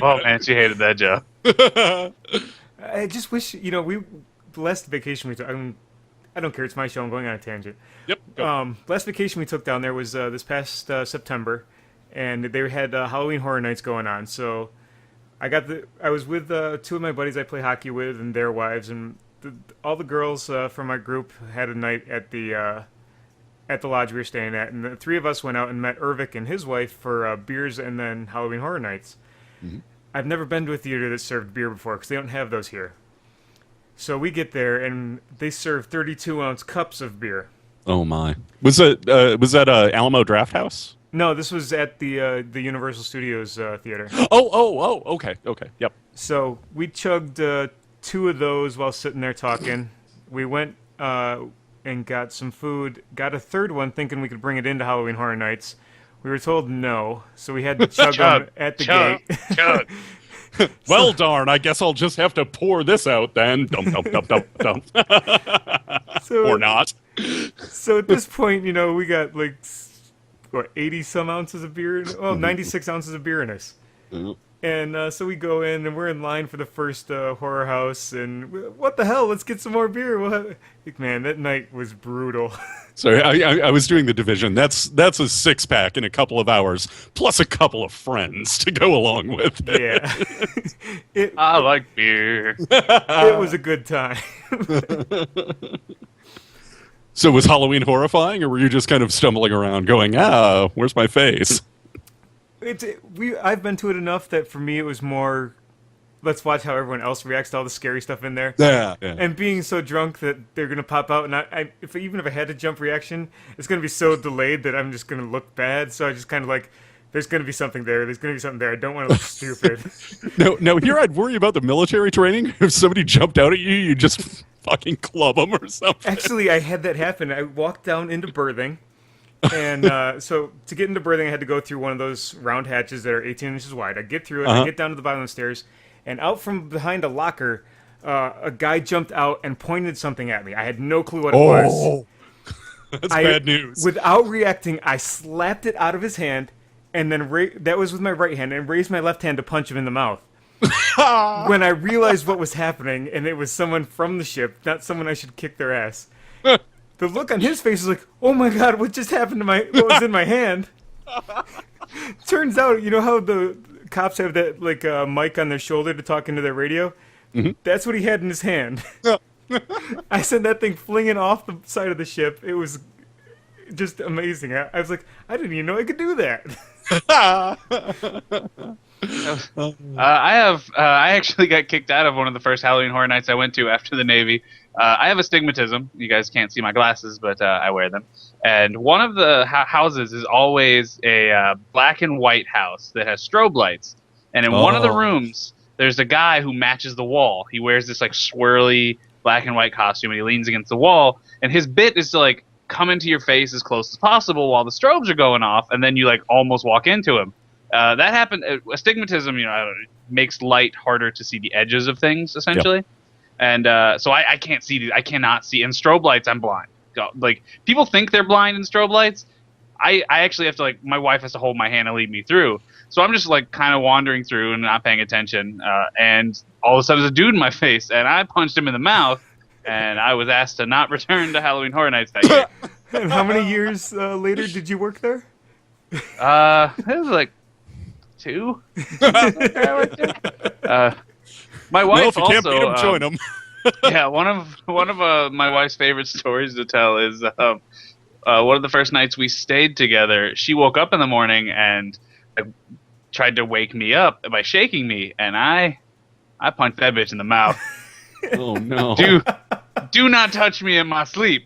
Oh, man, she hated that job. I just wish, the last vacation we took, I don't care, it's my show, I'm going on a tangent. Yep. Go. Last vacation we took down there was this past September, and they had Halloween Horror Nights going on, so I was with two of my buddies I play hockey with and their wives, and all the girls from my group had a night at the lodge we were staying at, and the three of us went out and met Ervik and his wife for beers and then Halloween Horror Nights. Mm-hmm. I've never been to a theater that served beer before, because they don't have those here. So we get there, and they serve 32-ounce cups of beer. Oh, my. Was that Alamo Draft House? No, this was at the Universal Studios theater. Oh, okay, yep. So we chugged two of those while sitting there talking. We went and got some food, got a third one thinking we could bring it into Halloween Horror Nights. We were told no, so we had to chug them at the gate. Chug. Well, darn, I guess I'll just have to pour this out then. Dump. Or not. So at this point, we got like, 80-some ounces of beer? 96 ounces of beer in us. Mm-hmm. And so we go in, and we're in line for the first horror house, and what the hell? Let's get some more beer. Man, that night was brutal. Sorry, I was doing the division. That's a 6-pack in a couple of hours, plus a couple of friends to go along with it. Yeah. I like beer. It was a good time. So was Halloween horrifying, or were you just kind of stumbling around going, where's my face? I've been to it enough that for me it was more, let's watch how everyone else reacts to all the scary stuff in there. Yeah. And being so drunk that they're going to pop out, and even if I had a jump reaction, it's going to be so delayed that I'm just going to look bad. So I just kind of there's going to be something there. There's going to be something there. I don't want to look stupid. No, here I'd worry about the military training. If somebody jumped out at you, you just fucking club them or something. Actually, I had that happen. I walked down into berthing, and so to get into berthing, I had to go through one of those round hatches that are 18 inches wide. I get through it, I get down to the bottom of the stairs, and out from behind a locker, a guy jumped out and pointed something at me. I had no clue what it was. That's bad news. Without reacting, I slapped it out of his hand, and then that was with my right hand, and raised my left hand to punch him in the mouth. When I realized what was happening, and it was someone from the ship, not someone I should kick their ass. The look on his face was like, "Oh my god, what just happened to what was in my hand?" Turns out, you know how the cops have that like mic on their shoulder to talk into their radio? Mm-hmm. That's what he had in his hand. I sent that thing flinging off the side of the ship. It was just amazing. I was like, I didn't even know I could do that. I actually got kicked out of one of the first Halloween Horror Nights I went to after the Navy. I have astigmatism. You guys can't see my glasses, but I wear them. And one of the houses is always a black and white house that has strobe lights. And in one of the rooms, there's a guy who matches the wall. He wears this like swirly black and white costume, and he leans against the wall. And his bit is to like come into your face as close as possible while the strobes are going off, and then you like almost walk into him. That happened. Astigmatism, makes light harder to see the edges of things, essentially. Yep. And so I can't see. I cannot see. In strobe lights, I'm blind. Like people think they're blind in strobe lights. I actually have to my wife has to hold my hand and lead me through. So I'm just like kind of wandering through and not paying attention. And all of a sudden, there's a dude in my face, and I punched him in the mouth. And I was asked to not return to Halloween Horror Nights that year. And how many years later did you work there? It was like 2. My wife if you also. Can't beat him, join him. Yeah, one of my wife's favorite stories to tell is one of the first nights we stayed together. She woke up in the morning and tried to wake me up by shaking me, and I punched that bitch in the mouth. Oh no! Do not touch me in my sleep.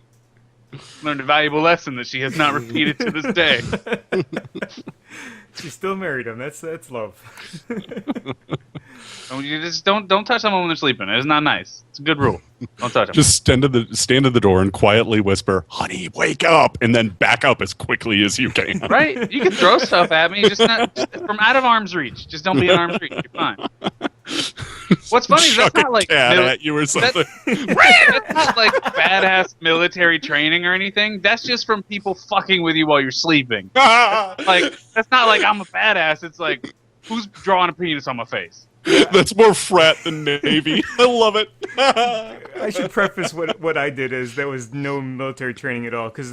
Learned a valuable lesson that she has not repeated to this day. She still married him. That's love. You just don't touch someone when they're sleeping. It's not nice. It's a good rule. Don't touch them. Just stand at the door and quietly whisper, "Honey, wake up," and then back up as quickly as you can. Right? You can throw stuff at me, just from out of arm's reach. Just don't be in arm's reach. You're fine. What's funny is that's not like cat at you or something. That's not like badass military training or anything. That's just from people fucking with you while you're sleeping. Like that's not like I'm a badass. It's like who's drawing a penis on my face. That's more frat than Navy. I love it. I should preface what I did is there was no military training at all because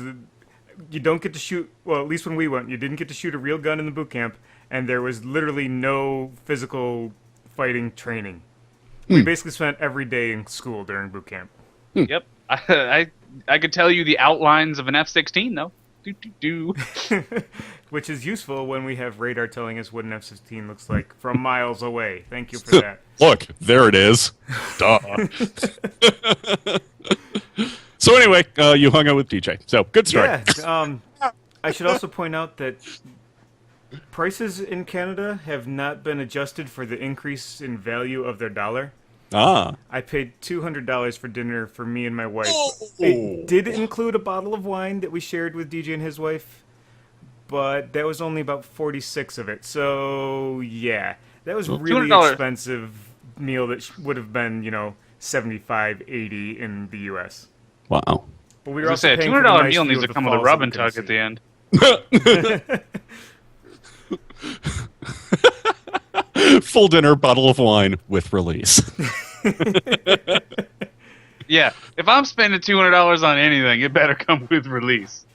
you don't get to shoot. Well, at least when we went, you didn't get to shoot a real gun in the boot camp, and there was literally no physical fighting training. We basically spent every day in school during boot camp. Yep, I could tell you the outlines of an F-16 though. Which is useful when we have radar telling us what an F-16 looks like from miles away. Thank you for that. Look, there it is. Duh. So anyway, you hung out with DJ. So good story. Yeah. I should also point out that prices in Canada have not been adjusted for the increase in value of their dollar. I paid $200 for dinner for me and my wife. It did include a bottle of wine that we shared with DJ and his wife, but that was only about 46 of it. So, yeah, that was really $200. expensive meal that would have been, $75, $80 in the U.S. Wow. But we were also a paying $200 for the nice meal view needs of to the come with a falls rub that and we couldn't tug at see. the end. Full dinner, bottle of wine with release. Yeah, if I'm spending $200 on anything, it better come with release.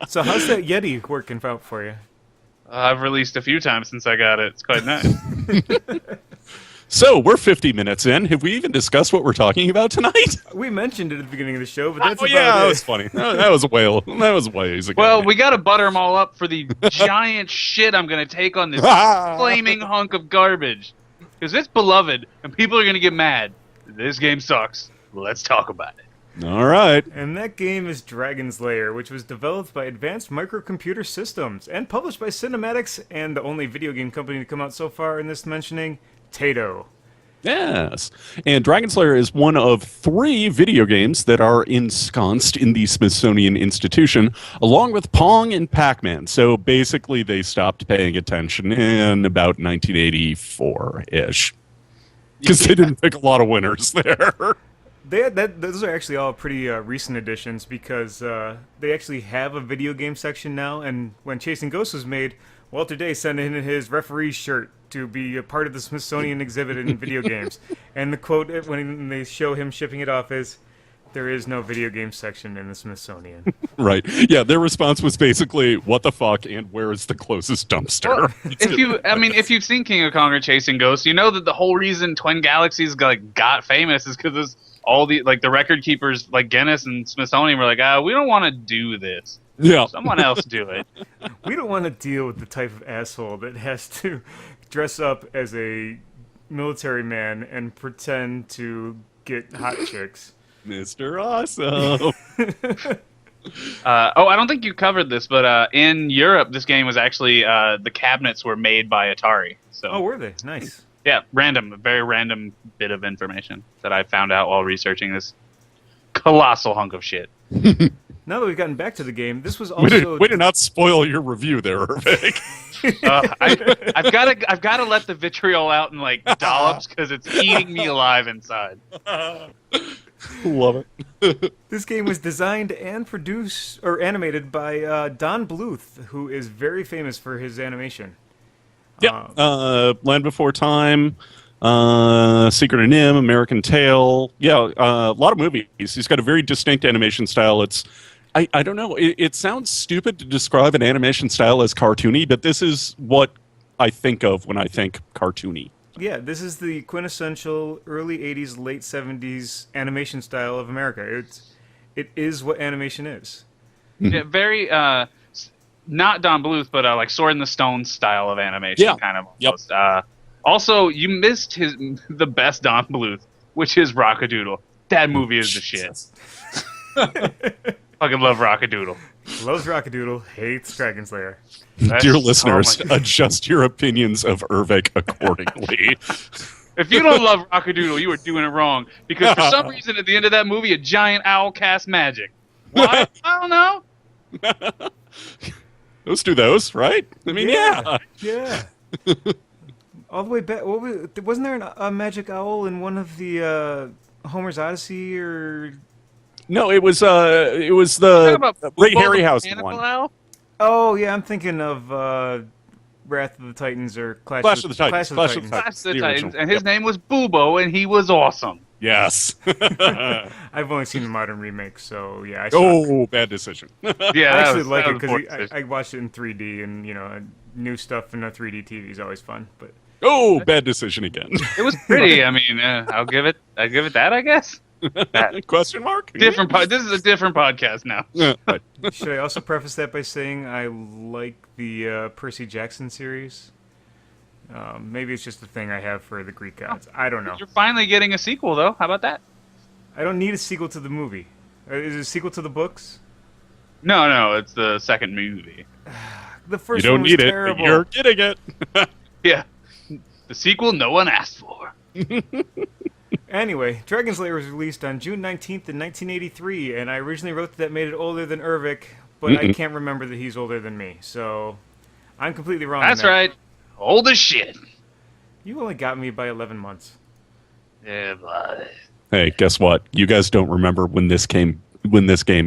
So how's that Yeti working out for you? I've released a few times since I got it. It's quite nice. So we're 50 minutes in. Have we even discussed what we're talking about tonight? We mentioned it at the beginning of the show, but that's about that it. was funny. That was a whale. That was ways ago. Well, we got to butter them all up for the giant shit I'm going to take on this flaming hunk of garbage. Because it's beloved, and people are going to get mad. This game sucks. Let's talk about it. All right. And that game is Dragon's Lair, which was developed by Advanced Microcomputer Systems and published by Cinematics and the only video game company to come out so far in this mentioning, Taito. Yes. And Dragon Slayer is one of 3 video games that are ensconced in the Smithsonian Institution, along with Pong and Pac-Man. So basically, they stopped paying attention in about 1984-ish. Because they didn't pick a lot of winners there. Those are actually all pretty recent additions because they actually have a video game section now. And when Chasing Ghosts was made, Walter Day sent in his referee shirt to be a part of the Smithsonian exhibit in video games. And the quote when they show him shipping it off is, "There is no video game section in the Smithsonian." Right. Yeah, their response was basically, what the fuck, and where is the closest dumpster? If you've seen King of Kong or Chasing Ghosts, you know that the whole reason Twin Galaxies got famous is because all the record keepers like Guinness and Smithsonian were like, we don't want to do this. Yeah. Someone else do it. We don't want to deal with the type of asshole that has to dress up as a military man and pretend to get hot chicks. Mr. Awesome. I don't think you covered this, but in Europe, this game was actually the cabinets were made by Atari. So. Oh, were they? Nice. Yeah, a very random bit of information that I found out while researching this colossal hunk of shit. Now that we've gotten back to the game, this was also... Way to not spoil your review there, Ervik. I've got to let the vitriol out in dollops because it's eating me alive inside. Love it. This game was designed and produced or animated by Don Bluth, who is very famous for his animation. Yeah, Land Before Time, Secret of Nim, American Tail. Yeah, a lot of movies. He's got a very distinct animation style. I don't know. It sounds stupid to describe an animation style as cartoony, but this is what I think of when I think cartoony. Yeah, this is the quintessential early 80s, late 70s animation style of America. It is what animation is. Yeah, very... not Don Bluth, but like Sword in the Stone style of animation, kind of. Almost. Yep. Also, you missed the best Don Bluth, which is Rockadoodle. That movie is the shit. Fucking love Rockadoodle. Loves Rockadoodle, hates Dragon Slayer. Dear listeners, adjust your opinions of Ervik accordingly. If you don't love Rockadoodle, you are doing it wrong. Because for some reason, at the end of that movie, a giant owl casts magic. Why? I don't know. Those do those, right? I mean, yeah. All the way back. Wasn't there a magic owl in one of the Homer's Odyssey or? No, it was the Ray Harryhausen one. Owl? Oh yeah, I'm thinking of Wrath of the Titans or Clash of the Titans. Clash of the Titans, and his name was Boobo, and he was awesome. Yes. I've only seen the modern remake, so yeah. Bad decision. Yeah, I actually like it because I watched it in 3D, and new stuff in a 3D TV is always fun. But bad decision again. It was pretty. I mean, I'll give it that, I guess. Question mark? Different. This is a different podcast now. Right. Should I also preface that by saying I like the Percy Jackson series? Maybe it's just a thing I have for the Greek gods. I don't know. You're finally getting a sequel, though. How about that? I don't need a sequel to the movie. Is it a sequel to the books? No, it's the second movie. The first you don't one was need terrible. it, but you're getting it. Yeah. The sequel no one asked for. Anyway, Dragon Slayer was released on June 19th in 1983, and I originally wrote that made it older than Ervik, but I can't remember that he's older than me, so I'm completely wrong. That's right. Old as shit. You only got me by 11 months. Yeah, but... Hey, guess what? You guys don't remember when this game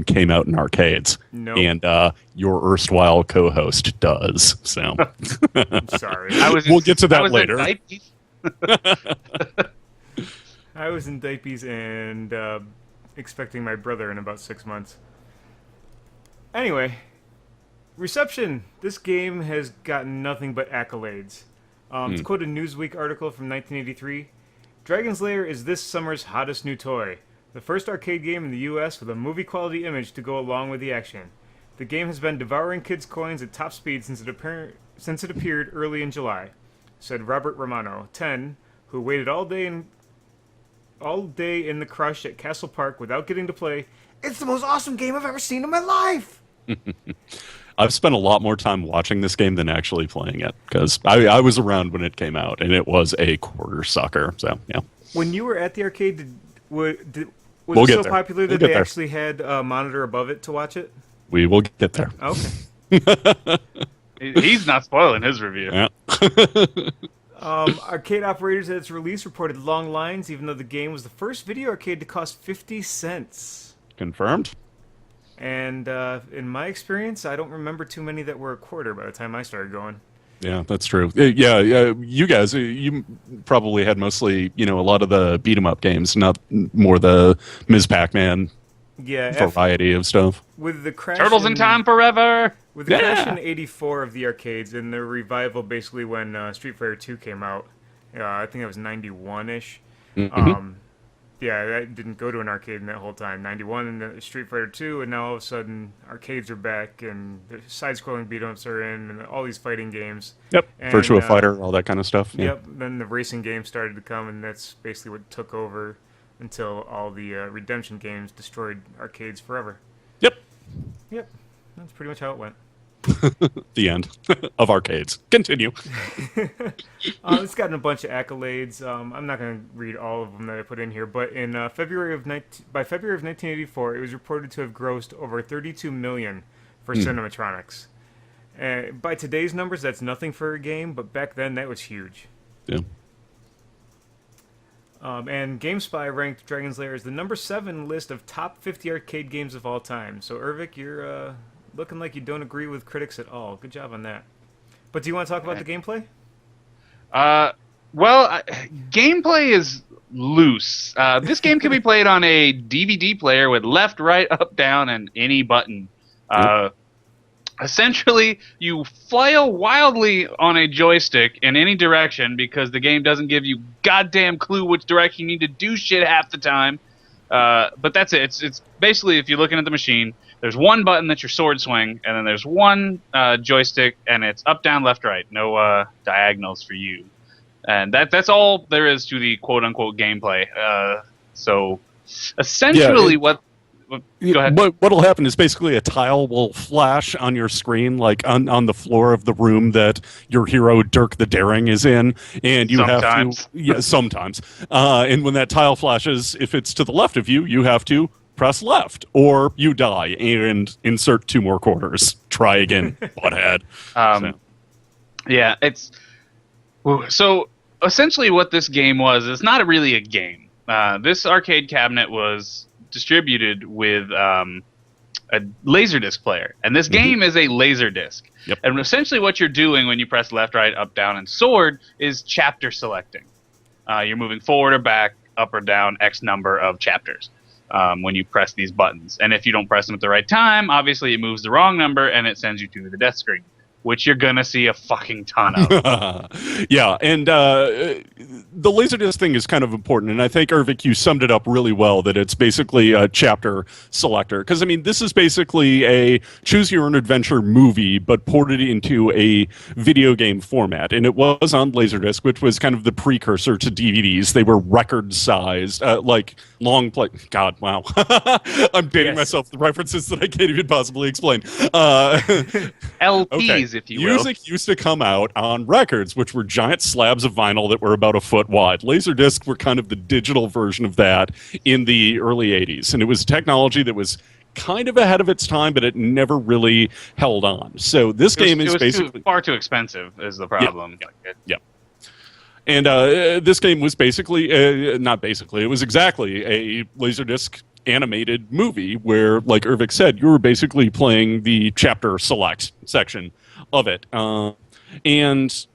came out in arcades. Nope. And your erstwhile co-host does. So I'm sorry. We'll get to that later. I was in diapers and expecting my brother in about 6 months. Anyway, reception. This game has gotten nothing but accolades. To quote a Newsweek article from 1983, Dragon's Lair is this summer's hottest new toy. The first arcade game in the US with a movie-quality image to go along with the action. The game has been devouring kids' coins at top speed since it appeared early in July, said Robert Romano, 10, who waited all day all day in the crush at Castle Park without getting to play. It's the most awesome game I've ever seen in my life. I've spent a lot more time watching this game than actually playing it because I was around when it came out, and it was a quarter sucker. So, yeah. When you were at the arcade, was We'll it get so there. popular that We'll get they there. actually had a monitor above it to watch it? We will get there. Okay. He's not spoiling his review. Yeah. Arcade operators at its release reported long lines, even though the game was the first video arcade to cost 50 cents. Confirmed. And in my experience, I don't remember too many that were a quarter by the time I started going. Yeah, that's true. Yeah, you guys, you probably had mostly, a lot of the beat 'em up games, not more the Ms. Pac-Man Yeah, variety of stuff. with the crash Turtles in Time Forever. With the crash Yeah. in '84 of the arcades and the revival, basically when Street Fighter 2 came out, I think it was '91-ish. Mm-hmm. Yeah, I didn't go to an arcade in that whole time. '91 and Street Fighter 2, and now all of a sudden arcades are back and the side-scrolling beat-ups are in, and all these fighting games. Yep. And, Virtua Fighter, all that kind of stuff. Yeah. Yep. Then the racing games started to come, and that's basically what took over until all the redemption games destroyed arcades forever. Yep. Yep. That's pretty much how it went. The end of arcades. Continue. It's gotten a bunch of accolades. I'm not going to read all of them that I put in here, but in by February of 1984, it was reported to have grossed over 32 million for Cinematronics. By today's numbers, that's nothing for a game, but back then that was huge. Yeah. And GameSpy ranked Dragon's Lair as the number 7 list of top 50 arcade games of all time. So Ervik, you're looking like you don't agree with critics at all. Good job on that. But do you want to talk about the gameplay? Gameplay is loose. This game can be played on a DVD player with left, right, up, down, and any button. Essentially, you flail wildly on a joystick in any direction because the game doesn't give you goddamn clue which direction you need to do shit half the time. But that's it. It's basically, if you're looking at the machine, there's one button that's your sword swing, and then there's one joystick, and it's up, down, left, right. No diagonals for you. And that's all there is to the quote-unquote gameplay. So essentially Go ahead. What'll happen is basically a tile will flash on your screen, like on the floor of the room that your hero Dirk the Daring is in, and you Sometimes. have to. Yeah, sometimes. And when that tile flashes, if it's to the left of you, you have to press left, or you die and insert 2 more quarters. Try again, butthead. Yeah, it's so essentially what this game was. It's not really a game. This arcade cabinet was distributed with a Laserdisc player, and this game is a Laserdisc. Yep. And essentially, what you're doing when you press left, right, up, down, and sword is chapter selecting. You're moving forward or back, up or down X number of chapters when you press these buttons. And if you don't press them at the right time, obviously it moves the wrong number and it sends you to the death screen, which you're gonna see a fucking ton of. Yeah, and the Laserdisc thing is kind of important, and I think, Ervik, you summed it up really well, that it's basically a chapter selector. Because, I mean, this is basically a choose-your-own-adventure movie, but ported into a video game format. And it was on Laserdisc, which was kind of the precursor to DVDs. They were record-sized, like long play... God, wow. I'm dating myself with references that I can't even possibly explain. LPs, if you will. Music used to come out on records, which were giant slabs of vinyl that were about a foot wide. Laserdiscs were kind of the digital version of that in the early 80s. And it was technology that was kind of ahead of its time, but it never really held on. So this game is basically... far too expensive is the problem. Yeah. And this game was basically... not basically. It was exactly a Laserdisc animated movie where, like Ervik said, you were basically playing the chapter select section of it. And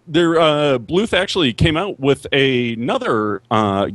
Bluth actually came out with another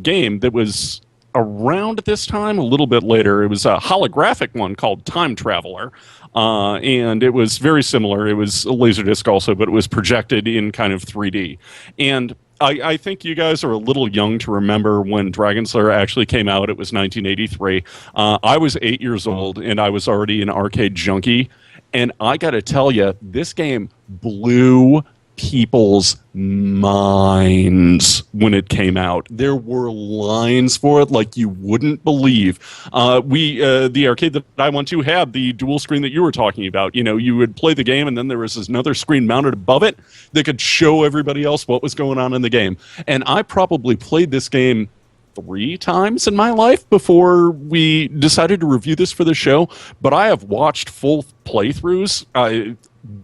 game that was around this time, a little bit later. It was a holographic one called Time Traveler. And it was very similar. It was a Laserdisc also, but it was projected in kind of 3D. And I think you guys are a little young to remember when Dragon's Lair actually came out. It was 1983. I was 8 years old, and I was already an arcade junkie. And I got to tell you, this game blew people's minds when it came out. There were lines for it like you wouldn't believe. The arcade that I went to had the dual screen that you were talking about. You would play the game, and then there was another screen mounted above it that could show everybody else what was going on in the game. And I probably played this game 3 times in my life before we decided to review this for the show, but I have watched full playthroughs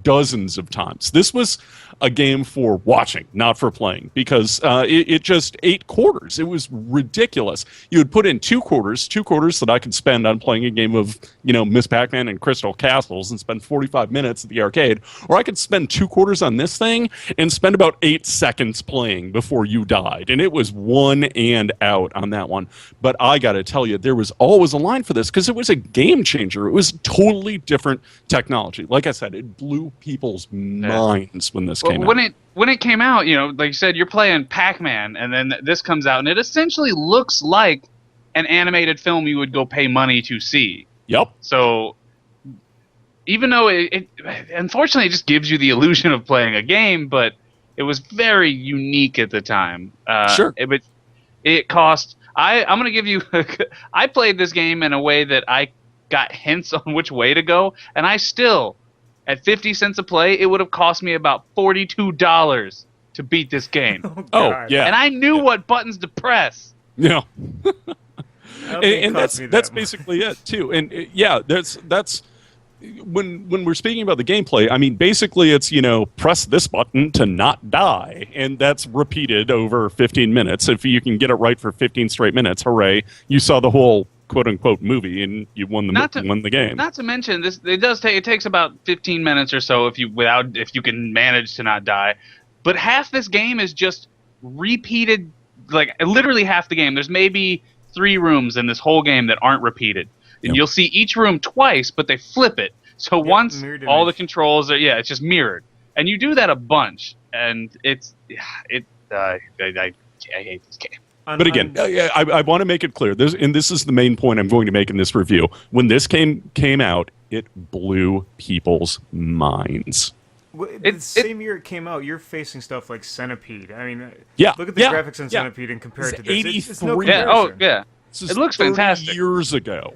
dozens of times. This was a game for watching, not for playing, because it just ate quarters. It was ridiculous. You would put in two quarters that I could spend on playing a game of, Miss Pac-Man and Crystal Castles and spend 45 minutes at the arcade, or I could spend 2 quarters on this thing and spend about 8 seconds playing before you died. And it was one and out on that one. But I got to tell you, there was always a line for this because it was a game changer. It was totally different technology. Like I said, it blew people's minds when this came out. When it came out, like you said, you're playing Pac-Man, and then this comes out, and it essentially looks like an animated film you would go pay money to see. Yep. So even though it unfortunately just gives you the illusion of playing a game, but it was very unique at the time. Sure. It cost. I'm going to give you. I played this game in a way that I got hints on which way to go, and I still. At 50 cents a play, it would have cost me about $42 to beat this game. Oh, yeah. And I knew what buttons to press. Yeah. and that's basically it, too. And that's when we're speaking about the gameplay, I mean, basically it's, press this button to not die. And that's repeated over 15 minutes. If you can get it right for 15 straight minutes, hooray, you saw the whole quote-unquote movie, and you won the game. Not to mention, it takes about 15 minutes or so if you can manage to not die. But half this game is just repeated, like literally half the game. There's maybe 3 rooms in this whole game that aren't repeated. And you'll see each room twice, but they flip it. So once all the controls are, it's just mirrored. And you do that a bunch, and I hate this game. But again, I want to make it clear, this is the main point I'm going to make in this review. When this came out, it blew people's minds. The same year it came out, you're facing stuff like Centipede. I mean, look at the graphics in Centipede and compare it to this. It's no comparison. It looks fantastic. Years ago.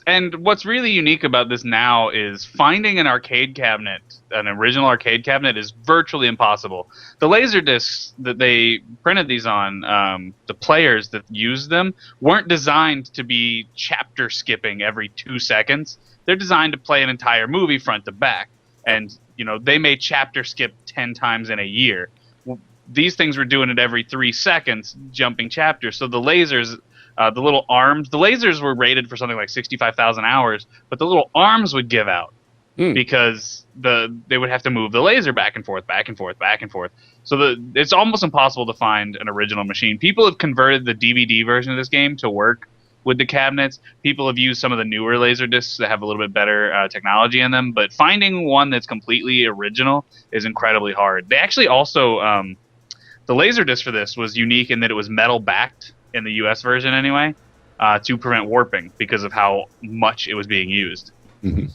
And what's really unique about this now is finding an arcade cabinet, an original arcade cabinet, is virtually impossible. The laser discs that they printed these on, the players that used them, weren't designed to be chapter skipping every 2 seconds. They're designed to play an entire movie front to back. And, they may chapter skip 10 times in a year. These things were doing it every 3 seconds, jumping chapters. So the lasers... the little arms, the lasers were rated for something like 65,000 hours, but the little arms would give out because they would have to move the laser back and forth, back and forth, back and forth. So it's almost impossible to find an original machine. People have converted the DVD version of this game to work with the cabinets. People have used some of the newer laser discs that have a little bit better technology in them, but finding one that's completely original is incredibly hard. They actually also, the laser disc for this was unique in that it was metal backed. In the U.S. version, anyway, to prevent warping because of how much it was being used. Mm-hmm.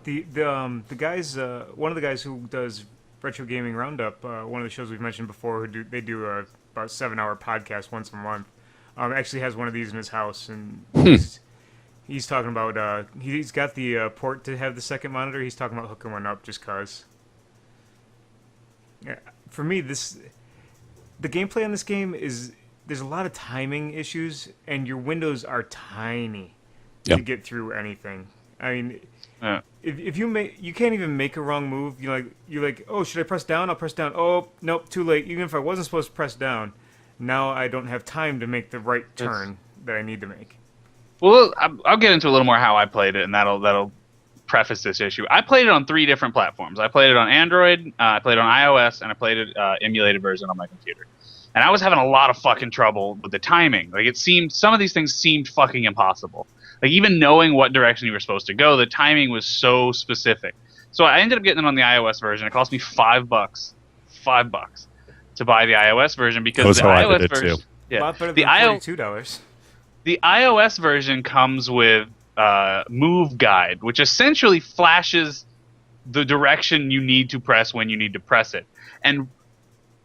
The guys, one of the guys who does Retro Gaming Roundup, one of the shows we've mentioned before, they do about 7-hour podcast once a month. Actually has one of these in his house, and he's talking about he's got the port to have the second monitor. He's talking about hooking one up just cause. Yeah, for me, the gameplay on this game is. There's a lot of timing issues, and your windows are tiny to get through anything. I mean, if you can't even make a wrong move. You're like, oh, should I press down? I'll press down. Oh, nope, too late. Even if I wasn't supposed to press down, now I don't have time to make the right turn that I need to make. Well, I'll get into a little more how I played it, and that'll preface this issue. I played it on 3 different platforms. I played it on Android, I played it on iOS, and I played it emulated version on my computer. And I was having a lot of fucking trouble with the timing. Like, some of these things seemed fucking impossible. Like, even knowing what direction you were supposed to go, the timing was so specific. So I ended up getting it on the iOS version. It cost me $5 to buy the iOS version because the iOS version, a lot better than $42. The iOS version comes with Move Guide, which essentially flashes the direction you need to press when you need to press it. And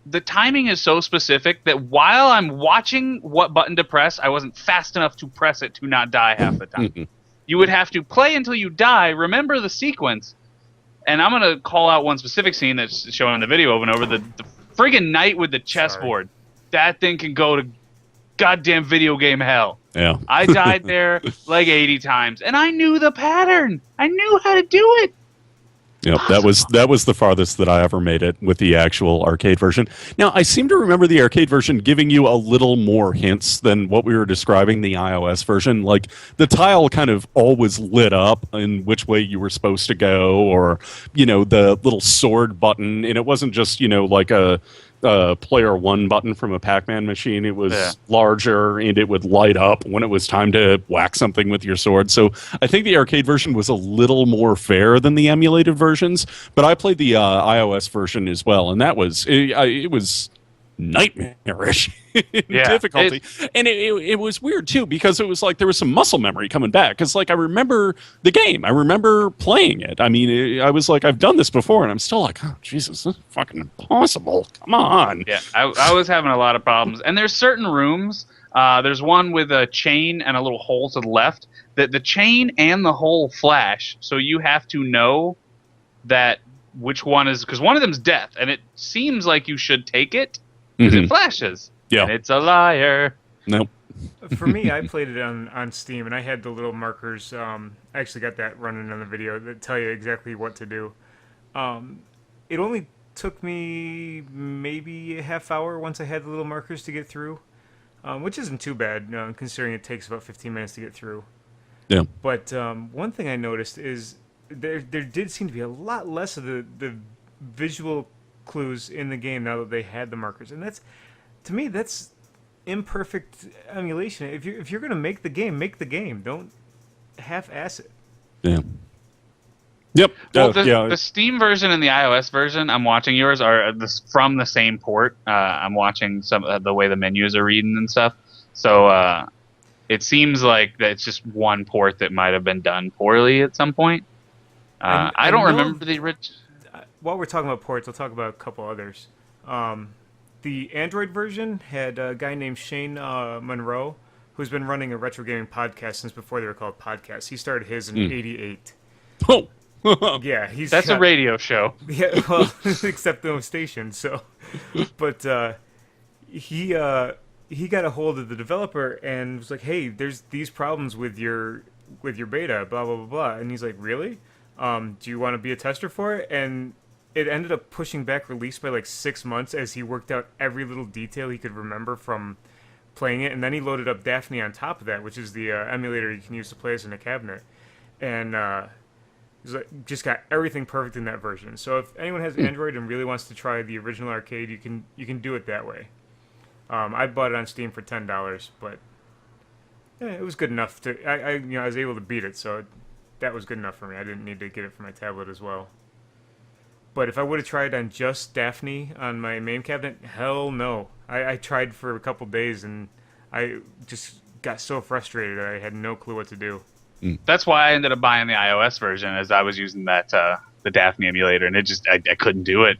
the timing is so specific that while I'm watching what button to press, I wasn't fast enough to press it to not die half the time. You would have to play until you die, remember the sequence, and I'm going to call out one specific scene that's shown in the video over and over, the friggin' knight with the chessboard. That thing can go to goddamn video game hell. Yeah. I died there like 80 times, and I knew the pattern. I knew how to do it. Yep, that was the farthest that I ever made it with the actual arcade version. Now, I seem to remember the arcade version giving you a little more hints than what we were describing the iOS version. Like, the tile kind of always lit up in which way you were supposed to go, or, you know, the little sword button, and it wasn't just, you know, like a player one button from a Pac-Man machine. It was larger, and it would light up when it was time to whack something with your sword. So I think the arcade version was a little more fair than the emulated versions, but I played the iOS version as well, and that was it was nightmarish in difficulty. And it was weird too, because it was like there was some muscle memory coming back, because like I remember the game, I remember playing it. I mean, I was like, I've done this before, and I'm still like, oh Jesus, this is fucking impossible, come on. I was having a lot of problems, and there's certain rooms, there's one with a chain and a little hole to the left, that the chain and the hole flash, so you have to know that which one is, because one of them's death, and it seems like you should take it because it flashes. Yeah. And it's a liar. Nope. For me, I played it on Steam, and I had the little markers. I actually got that running on the video that tell you exactly what to do. It only took me maybe a half hour once I had the little markers to get through, which isn't too bad, considering it takes about 15 minutes to get through. Yeah. But one thing I noticed is there did seem to be a lot less of the visual clues in the game now that they had the markers, and that's, to me, that's imperfect emulation. If you're gonna make the game, don't half-ass it. Yeah. Yep. Well, the Steam version and the iOS version I'm watching yours are from the same port. I'm watching some the way the menus are reading and stuff. So it seems like that it's just one port that might have been done poorly at some point. I don't remember the original. While we're talking about ports, I'll talk about a couple others. The Android version had a guy named Shane Monroe, who's been running a retro gaming podcast since before they were called podcasts. He started his in '88. Oh, yeah, that's a radio show. Yeah, well, except no station. So, but he got a hold of the developer and was like, "Hey, there's these problems with your beta, blah blah blah blah." And he's like, "Really? Do you want to be a tester for it?" And it ended up pushing back release by like 6 months as he worked out every little detail he could remember from playing it. And then he loaded up Daphne on top of that, which is the emulator you can use to play this in a cabinet. And just got everything perfect in that version. So if anyone has Android and really wants to try the original arcade, you can do it that way. I bought it on Steam for $10, but it was good enough to I was able to beat it, so that was good enough for me. I didn't need to get it for my tablet as well. But if I would have tried on just Daphne on my main cabinet, hell no. I tried for a couple days, and I just got so frustrated that I had no clue what to do. That's why I ended up buying the iOS version, as I was using that the Daphne emulator, and it just I couldn't do it.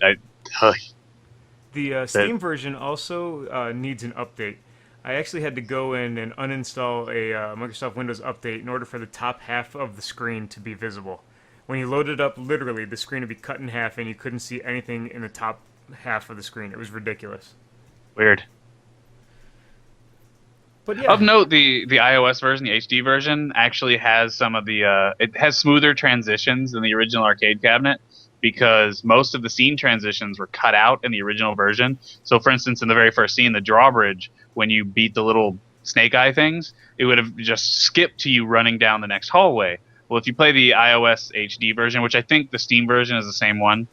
The Steam version also needs an update. I actually had to go in and uninstall a Microsoft Windows update in order for the top half of the screen to be visible. When you load it up, literally, the screen would be cut in half, and you couldn't see anything in the top half of the screen. It was ridiculous. Weird. But yeah. Of note, the iOS version, the HD version, actually has some of the it has smoother transitions than the original arcade cabinet, because most of the scene transitions were cut out in the original version. So, for instance, in the very first scene, the drawbridge, when you beat the little snake eye things, it would have just skipped to you running down the next hallway. Well, if you play the iOS HD version, which I think the Steam version is the same one,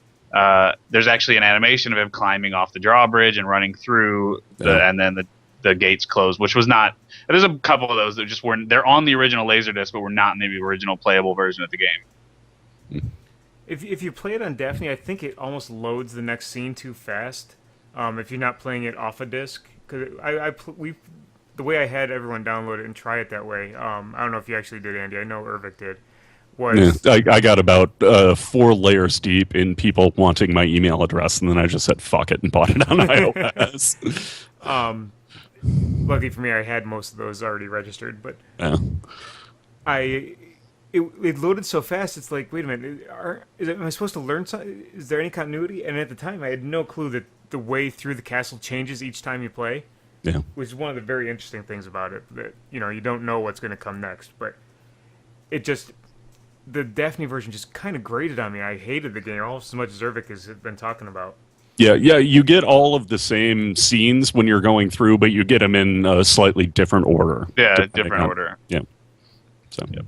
there's actually an animation of him climbing off the drawbridge and running through, and then the gates closed, which was not. There's a couple of those that just weren't. They're on the original Laserdisc, but were not in the original playable version of the game. If you play it on Daphne, I think it almost loads the next scene too fast. If you're not playing it off a disc, because the way I had everyone download it and try it that way. I don't know if you actually did, Andy. I know Ervik did. was... Yeah, I got about 4 layers deep in people wanting my email address, and then I just said fuck it and bought it on iOS. Lucky for me, I had most of those already registered, but Yeah. it loaded so fast. It's like, wait a minute, am I supposed to learn something? Is there any continuity? And at the time, I had no clue that the way through the castle changes each time you play. Yeah. Which is one of the very interesting things about it. That you don't know what's going to come next, but it just... The Daphne version just kind of grated on me. I hated the game almost as much as Ervik has been talking about. Yeah, you get all of the same scenes when you're going through, but you get them in a slightly different order. Yeah, different order. Yeah. So. Yeah.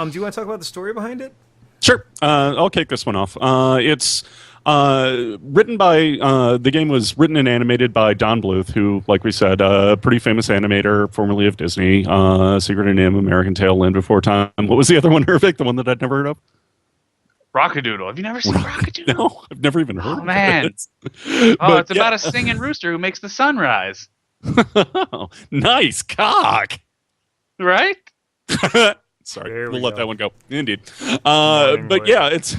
Do you want to talk about the story behind it? Sure. I'll kick this one off. It's written by... the game was written and animated by Don Bluth, who, like we said, a pretty famous animator, formerly of Disney. Secret of NIMH, American Tail, Land Before Time. What was the other one, Ervik? The one that I'd never heard of? Rockadoodle. Have you never seen Rockadoodle? No, I've never even heard of man. it. It's about a singing rooster who makes the sun rise. Nice cock! Right? Sorry, we'll let that one go. Indeed. But yeah, it's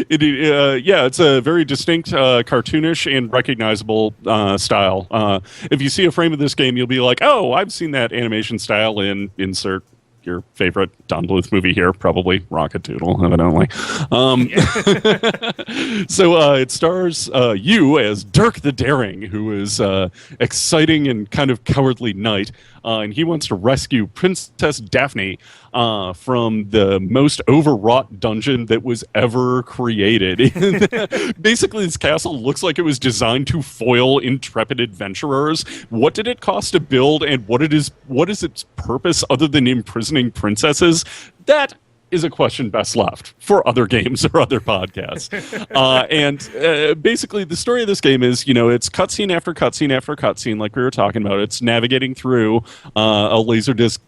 it's a very distinct, cartoonish and recognizable style. If you see a frame of this game, you'll be like, "Oh, I've seen that animation style in insert your favorite Don Bluth movie here, probably Rockadoodle, evidently." So it stars you as Dirk the Daring, who is exciting and kind of cowardly knight, and he wants to rescue Princess Daphne from the most overwrought dungeon that was ever created. Basically, this castle looks like it was designed to foil intrepid adventurers. What did it cost to build, and what is its purpose other than imprisoning princesses? That is a question best left for other games or other podcasts. And basically, the story of this game is, it's cutscene after cutscene after cutscene, like we were talking about. It's navigating through a Laserdisc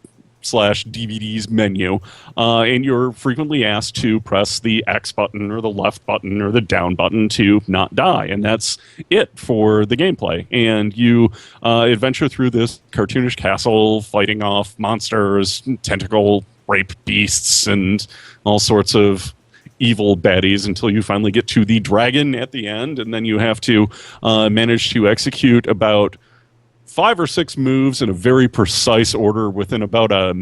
/DVDs menu, and you're frequently asked to press the X button or the left button or the down button to not die, and that's it for the gameplay. And you adventure through this cartoonish castle, fighting off monsters, tentacle rape beasts, and all sorts of evil baddies until you finally get to the dragon at the end, and then you have to manage to execute about 5 or 6 moves in a very precise order within about a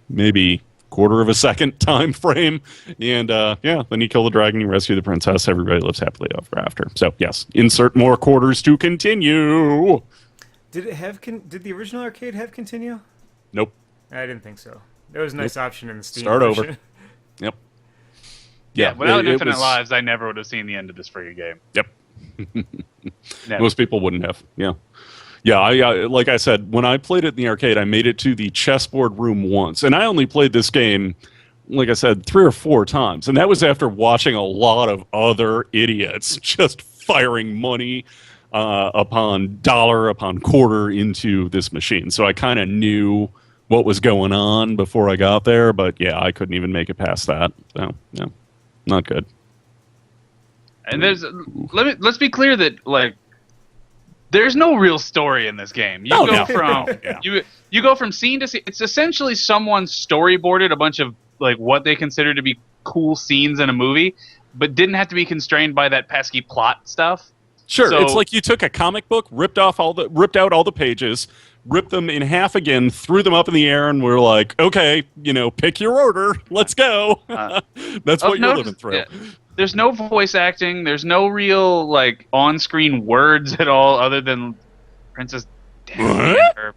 maybe quarter of a second time frame. And then you kill the dragon, you rescue the princess, everybody lives happily ever after. So yes, insert more quarters to continue. Did the original arcade have continue? Nope. I didn't think so. There was a nice option in the Steam Start version. over. Yep. Yeah, without Infinite Lives, I never would have seen the end of this freaking game. Yep. Never. Most people wouldn't have. Yeah. Yeah, I like I said, when I played it in the arcade, I made it to the chessboard room once. And I only played this game, like I said, 3 or 4 times. And that was after watching a lot of other idiots just firing money upon dollar upon quarter into this machine. So I kind of knew what was going on before I got there. But yeah, I couldn't even make it past that. So, yeah, not good. And let's be clear that, like, there's no real story in this game. You go from scene to scene. It's essentially someone storyboarded a bunch of like what they consider to be cool scenes in a movie, but didn't have to be constrained by that pesky plot stuff. Sure, so, it's like you took a comic book, ripped out all the pages, ripped them in half again, threw them up in the air, and we're like, okay, pick your order, let's go. That's what you're living through. Yeah. There's no voice acting. There's no real like on-screen words at all, other than Princess Daphne.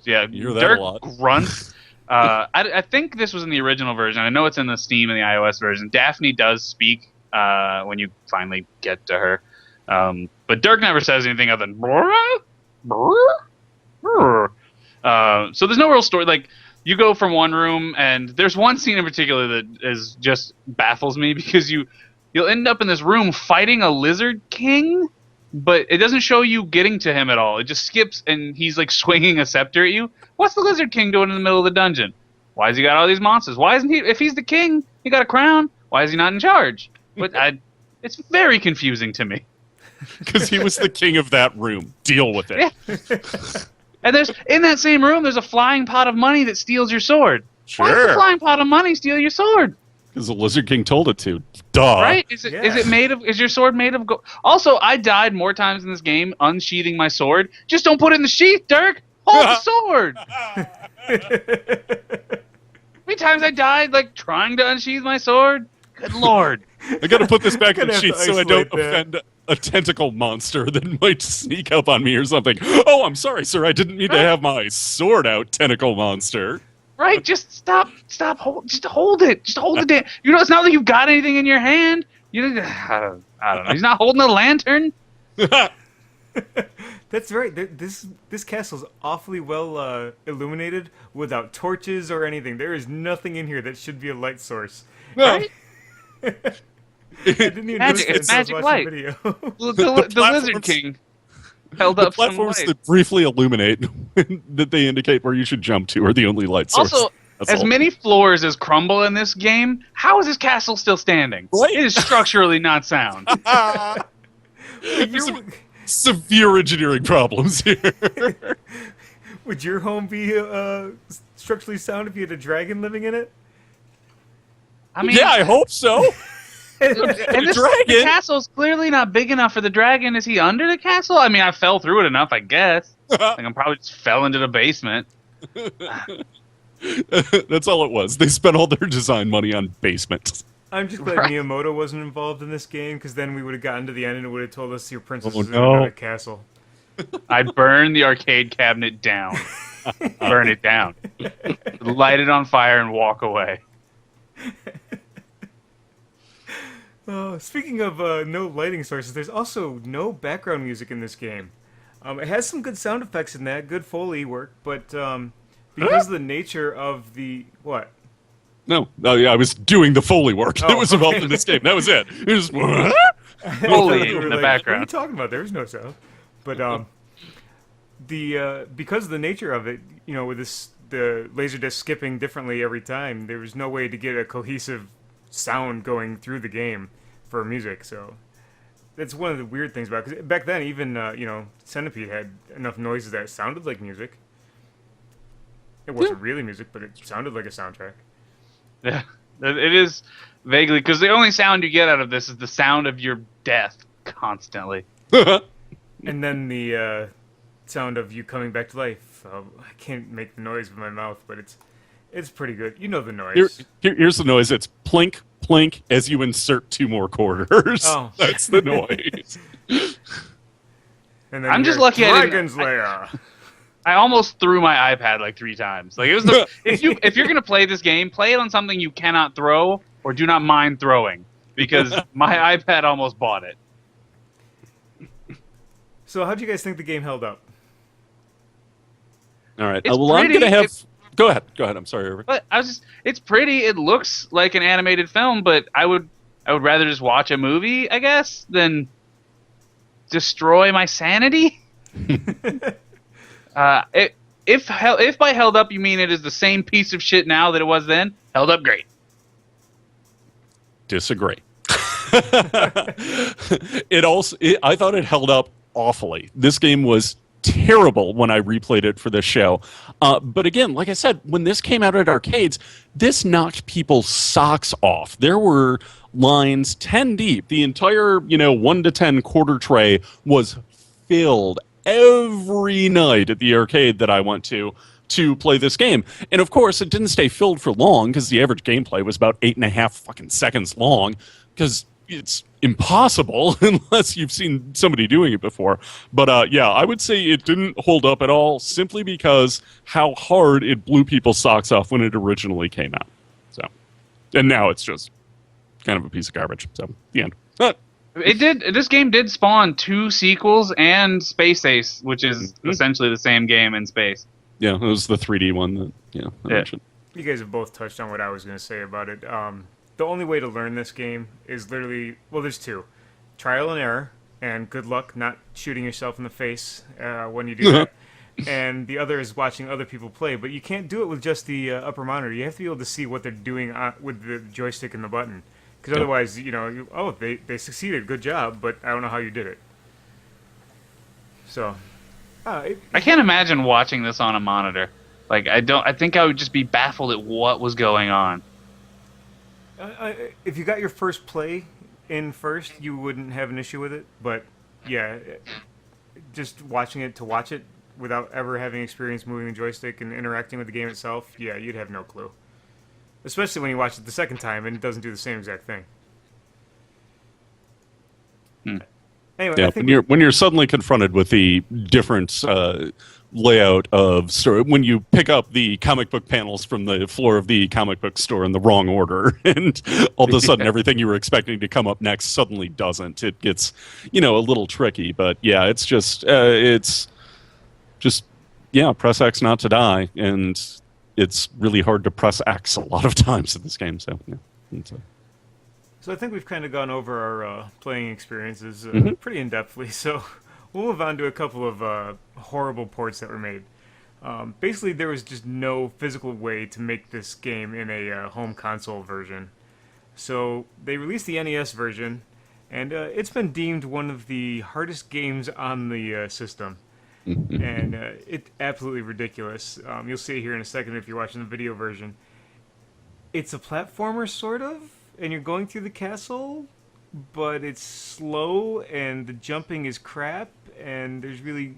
Dirk grunts. I think this was in the original version. I know it's in the Steam and the iOS version. Daphne does speak when you finally get to her, but Dirk never says anything other than. So there's no real story. Like, you go from one room, and there's one scene in particular that just baffles me, because you'll end up in this room fighting a lizard king, but it doesn't show you getting to him at all. It just skips, and he's like swinging a scepter at you. What's the lizard king doing in the middle of the dungeon? Why has he got all these monsters? Why isn't he? If he's the king, he got a crown. Why is he not in charge? But it's very confusing to me. Because he was the king of that room. Deal with it. Yeah. And in that same room, there's a flying pot of money that steals your sword. Why does the Sure. flying pot of money steal your sword? Because the Lizard King told it to. Duh. Right? Is it made of? Is your sword made of gold? Also, I died more times in this game unsheathing my sword. Just don't put it in the sheath, Dirk. Hold the sword. How many times I died like trying to unsheath my sword? Good lord. I gotta put this back in Gonna the have sheet to so I don't isolate that. offend a tentacle monster that might sneak up on me or something. Oh, I'm sorry, sir. I didn't mean to have my sword out, tentacle monster. Right? Just stop. Just hold it. Just hold it. You know, it's not like you've got anything in your hand. I don't know. He's not holding a lantern. That's right. This castle's awfully well illuminated without torches or anything. There is nothing in here that should be a light source. Right? I didn't even notice that It's until I was magic watching light. the video. The Lizard King held The up some platforms light. that briefly illuminate, that they indicate where you should jump to, are the only light source. Also, That's as all. many floors as crumble in this game, how is this castle still standing? Right. It is structurally not sound. There's some severe engineering problems here. Would your home be structurally sound if you had a dragon living in it? I mean, Yeah, I hope so. and the dragon. castle's clearly not big enough for the dragon. Is he under the castle? I mean, I fell through it enough, I guess. Like, I probably just fell into the basement. That's all it was. They spent all their design money on basements. I'm just glad Right. Miyamoto wasn't involved in this game, because then we would have gotten to the end and it would have told us your princess Oh, is no. in another castle. I'd burn the arcade cabinet down. Burn it down. Light it on fire and walk away. Speaking of no lighting sources, there's also no background music in this game. It has some good sound effects in that, good Foley work, but because of the nature of the... What? No, yeah, I was doing the Foley work that Oh, was involved okay. in this game. That was it. It was, Foley You were in the like, background. What are you talking about? There was no sound. But because of the nature of it, you know, with the Laserdisc skipping differently every time, there was no way to get a cohesive sound going through the game for music. So that's one of the weird things about it. 'Cause back then, even Centipede had enough noises that sounded like music. It wasn't really music, but it sounded like a soundtrack. Yeah, it is vaguely, because the only sound you get out of this is the sound of your death constantly. And then the sound of you coming back to life. I can't make the noise with my mouth, but it's pretty good. You know the noise. Here's the noise. It's plink, plink as you insert 2 more quarters. Oh. That's the noise. And then I'm you just hear, lucky I didn't- Dragon's Lair. I almost threw my iPad like 3 times. Like, it was if you're gonna play this game, play it on something you cannot throw or do not mind throwing, because my iPad almost bought it. So how'd you guys think the game held up? All right. It's Well, I'm pretty. going to have... Go ahead. I'm sorry, Ervik. But it's pretty. It looks like an animated film, but I would rather just watch a movie, I guess, than destroy my sanity. If by held up you mean it is the same piece of shit now that it was then, held up great. Disagree. I thought it held up awfully. This game was terrible when I replayed it for this show. But again, like I said, when this came out at arcades, this knocked people's socks off. There were lines 10 deep. The entire, 1 to 10 quarter tray was filled every night at the arcade that I went to play this game. And of course, it didn't stay filled for long, because the average gameplay was about 8.5 fucking seconds long, because it's impossible unless you've seen somebody doing it before. But yeah, I would say it didn't hold up at all, simply because how hard it blew people's socks off when it originally came out. So, and now it's just kind of a piece of garbage. So, the end. This game did spawn 2 sequels and Space Ace, which is essentially the same game in space. Yeah, it was the 3D one that, I mentioned. You guys have both touched on what I was going to say about it. The only way to learn this game is literally, well, there's 2. Trial and error, and good luck not shooting yourself in the face when you do that. And the other is watching other people play. But you can't do it with just the upper monitor. You have to be able to see what they're doing with the joystick and the button. Because otherwise, they succeeded, good job, but I don't know how you did it. So, I can't imagine watching this on a monitor. Like I think I would just be baffled at what was going on. If you got your first play in first, you wouldn't have an issue with it. But yeah, just watching it to watch it without ever having experience moving the joystick and interacting with the game itself, yeah, you'd have no clue. Especially when you watch it the second time and it doesn't do the same exact thing. Anyway, Yeah, I think when you're suddenly confronted with the different layout of story, when you pick up the comic book panels from the floor of the comic book store in the wrong order, and all of a sudden everything you were expecting to come up next suddenly doesn't, it gets a little tricky. But yeah, it's just press X not to die, and it's really hard to press X a lot of times in this game. So yeah. So I think we've kind of gone over our playing experiences pretty in-depthly, so we'll move on to a couple of horrible ports that were made. Basically, there was just no physical way to make this game in a home console version. So they released the NES version, and it's been deemed one of the hardest games on the system. And it's absolutely ridiculous. You'll see it here in a second if you're watching the video version. It's a platformer, sort of, and you're going through the castle, but it's slow, and the jumping is crap, and there's really...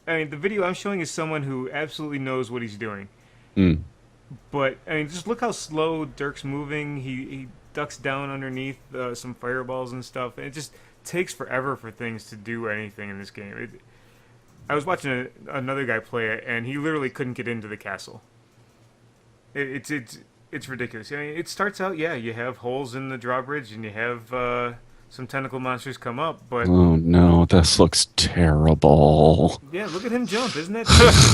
I mean, the video I'm showing is someone who absolutely knows what he's doing. But, I mean, just look how slow Dirk's moving. He ducks down underneath some fireballs and stuff, and it just takes forever for things to do anything in this game. I was watching another guy play it, and he literally couldn't get into the castle. It's ridiculous. I mean, it starts out, you have holes in the drawbridge, and you have some tentacle monsters come up, but... Oh no, this looks terrible. Yeah, look at him jump, isn't it?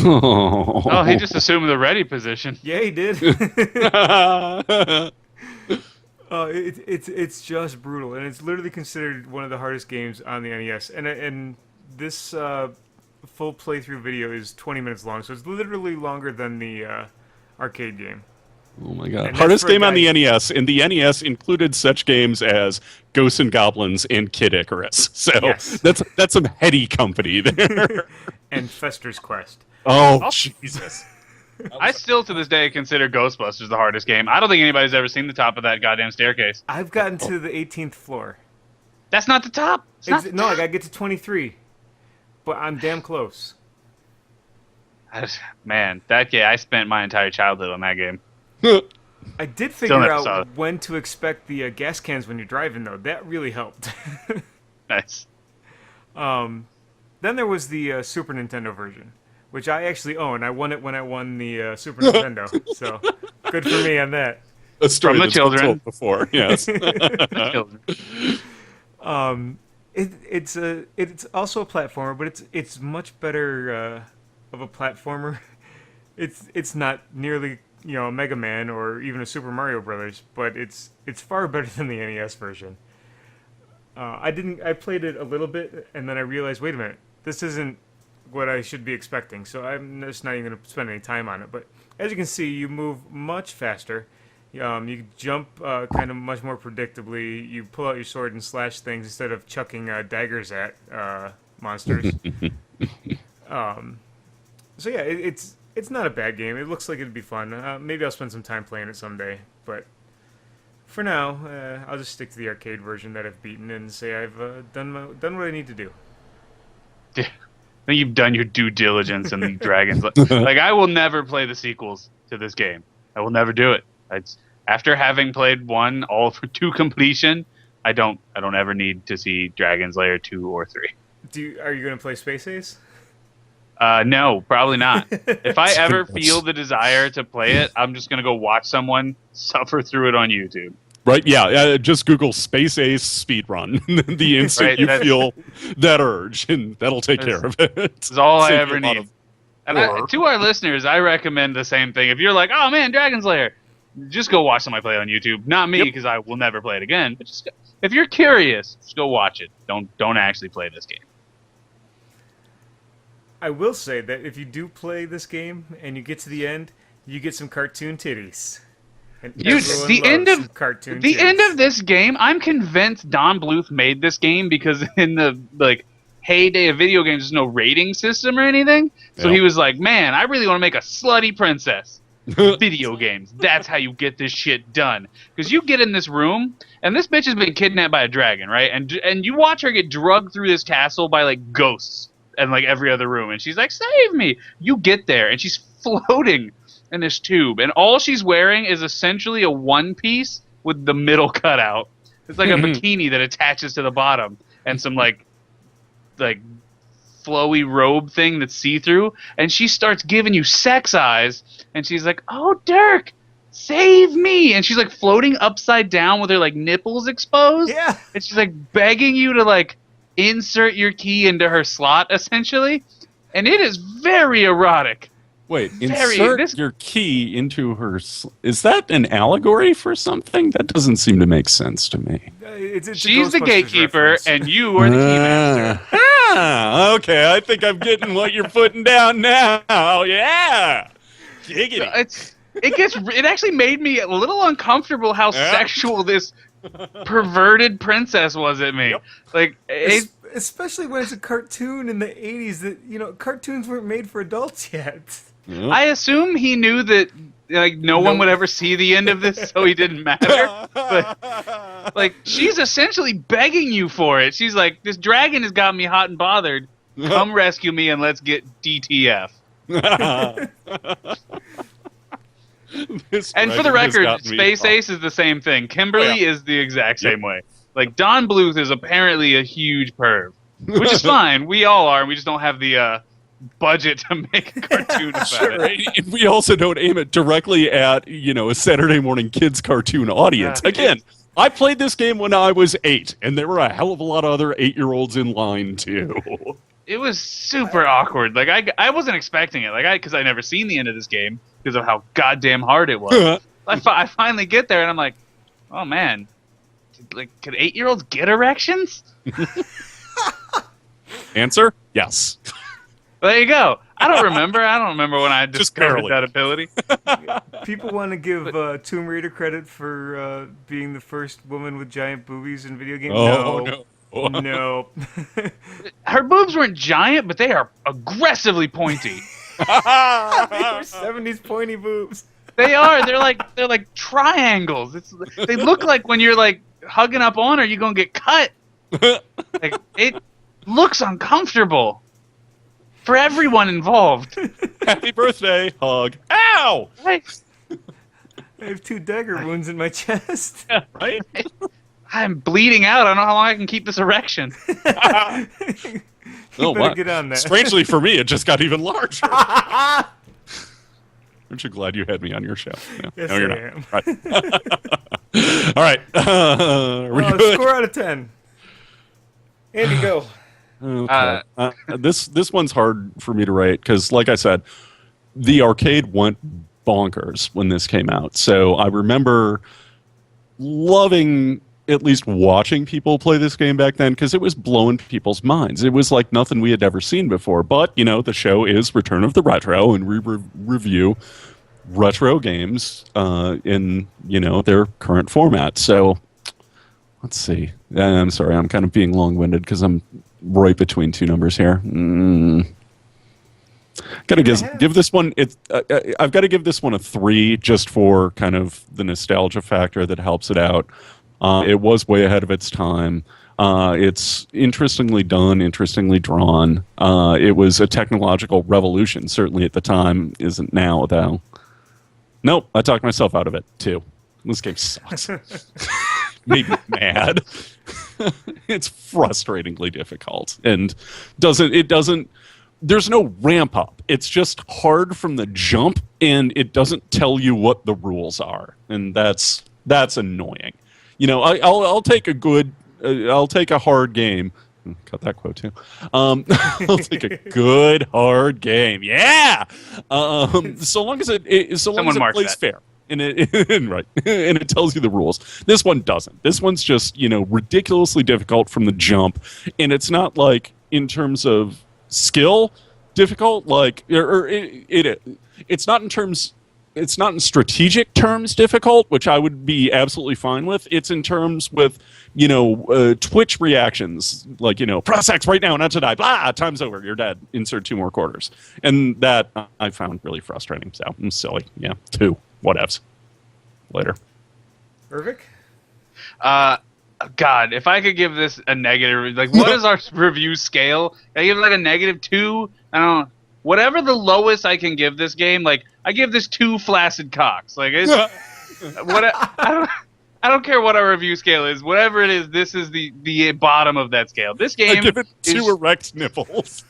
Oh, he just assumed the ready position. Yeah, he did. It's just brutal, and it's literally considered one of the hardest games on the NES. And this full playthrough video is 20 minutes long, so it's literally longer than the arcade game. Oh my god. Hardest game on the NES, and the NES included such games as Ghosts and Goblins and Kid Icarus. So yes. that's some heady company there. And Fester's Quest. Oh, Jesus. I still, to this day, consider Ghostbusters the hardest game. I don't think anybody's ever seen the top of that goddamn staircase. I've gotten to the 18th floor. That's not the top. No, I gotta get to 23. But I'm damn close. Man, that game, I spent my entire childhood on that game. I did figure out when to expect the gas cans when you're driving, though. That really helped. Nice. Then there was the Super Nintendo version, which I actually own. I won it when I won the Super Nintendo, so good for me on that. A story From the that's children. been told before, yes. It's also a platformer, but it's much better of a platformer. It's not nearly a Mega Man or even a Super Mario Brothers, but it's far better than the NES version. I played it a little bit, and then I realized, wait a minute, this isn't what I should be expecting, so I'm just not even going to spend any time on it. But as you can see, you move much faster. You jump kind of much more predictably. You pull out your sword and slash things instead of chucking daggers at monsters. So yeah, it's not a bad game. It looks like it'd be fun. Maybe I'll spend some time playing it someday. But for now, I'll just stick to the arcade version that I've beaten and say I've done what I need to do. I think you've done your due diligence in the Dragons. Like, I will never play the sequels to this game. I will never do it. After having played one all to completion, I don't ever need to see Dragon's Lair 2 or 3. Are you going to play Space Ace? No, probably not. If I ever feel the desire to play it, I'm just going to go watch someone suffer through it on YouTube. Right, yeah, just Google Space Ace speedrun the instant you feel that urge, and that'll take care of it. That's all I ever need. And to our listeners, I recommend the same thing. If you're like, oh man, Dragon's Lair, just go watch somebody play it on YouTube. Not me, because I will never play it again. But just if you're curious, just go watch it. Don't actually play this game. I will say that if you do play this game and you get to the end, you get some cartoon titties. And the end of this game, I'm convinced Don Bluth made this game because in the heyday of video games, there's no rating system or anything. So he was like, man, I really want to make a slutty princess. Video games. That's how you get this shit done. Because you get in this room, and this bitch has been kidnapped by a dragon, right? And you watch her get drugged through this castle by like ghosts and like every other room, and she's like, save me. You get there, and she's floating in this tube, and all she's wearing is essentially a one piece with the middle cut out. It's like a bikini that attaches to the bottom, and some like flowy robe thing that's see-through, and she starts giving you sex eyes, and she's like, oh, Dirk, save me. And she's like floating upside down with her like nipples exposed. Yeah. And she's like begging you to like insert your key into her slot, essentially. And it is very erotic. Wait, insert your key into her... Is that an allegory for something? That doesn't seem to make sense to me. She's the gatekeeper, and you are the keymaster. Okay, I think I'm getting what you're putting down now. Yeah! Giggity. It actually made me a little uncomfortable how sexual this perverted princess was at me. Yep. Like, especially when it's a cartoon in the 80s that, cartoons weren't made for adults yet. Yep. I assume he knew that no one would ever see the end of this, so he didn't matter. But like, she's essentially begging you for it. She's like, this dragon has got me hot and bothered. Come rescue me and let's get DTF. And for the record, Space Ace is the same thing. Kimberly is the exact same way. Like, Don Bluth is apparently a huge perv, which is fine. We all are. We just don't have the budget to make a cartoon about it. We also don't aim it directly at, a Saturday morning kids cartoon audience. Again, I played this game when I was 8, and there were a hell of a lot of other 8-year-olds in line, too. It was super awkward. Like, I wasn't expecting it. Like, because I never seen the end of this game because of how goddamn hard it was. I finally get there, and I'm like, oh, man. Like, could 8-year-olds get erections? Answer? Yes. Well, there you go. I don't remember when I discovered that ability. People want to give Tomb Raider credit for being the first woman with giant boobies in video games. No. Her boobs weren't giant, but they are aggressively pointy. They were 70s pointy boobs. They are. They're like triangles. They look like when you're like hugging up on her, you're gonna get cut. Like, it looks uncomfortable for everyone involved. Happy birthday, hug. Ow! Right. I have 2 dagger wounds in my chest. Right? I'm bleeding out. I don't know how long I can keep this erection. You better get on that. Strangely for me, it just got even larger. Aren't you glad you had me on your show? No, yes, you're I am. Right. All right. Score out of 10. Andy, go. Okay. This one's hard for me to rate because, like I said, the arcade went bonkers when this came out. So I remember loving at least watching people play this game back then because it was blowing people's minds. It was like nothing we had ever seen before. But, the show is Return of the Retro, and we review retro games in, their current format. So let's see. I'm sorry, I'm kind of being long-winded because I'm right between 2 numbers here. Gotta give this one. I've got to give this one a 3 just for kind of the nostalgia factor that helps it out. It was way ahead of its time. It's interestingly done, interestingly drawn. It was a technological revolution, certainly at the time. Isn't now, though. Nope, I talked myself out of it too. This game sucks. Made me mad. It's frustratingly difficult and doesn't. There's no ramp up. It's just hard from the jump, and it doesn't tell you what the rules are, and that's annoying. I'll take a good. I'll take a hard game. Cut that quote too. I'll take a good hard game. Yeah. So long as it plays fair. And it tells you the rules. This one doesn't. This one's just, ridiculously difficult from the jump, and it's not like in terms of skill difficult, like it's not in terms it's not in strategic terms difficult, which I would be absolutely fine with. It's in terms with, Twitch reactions, like, press X right now, not to die, blah, time's over, you're dead, insert 2 more quarters. And that I found really frustrating, so I'm silly. Yeah, 2, whatevs. Later. Ervik? God, if I could give this a negative, like, what is our review scale? Can I give it like a -2? I don't know. Whatever the lowest I can give this game, like, I give this 2 flaccid cocks. Like, it's I don't care what our review scale is. Whatever it is, this is the bottom of that scale. This game I give it 2 erect nipples.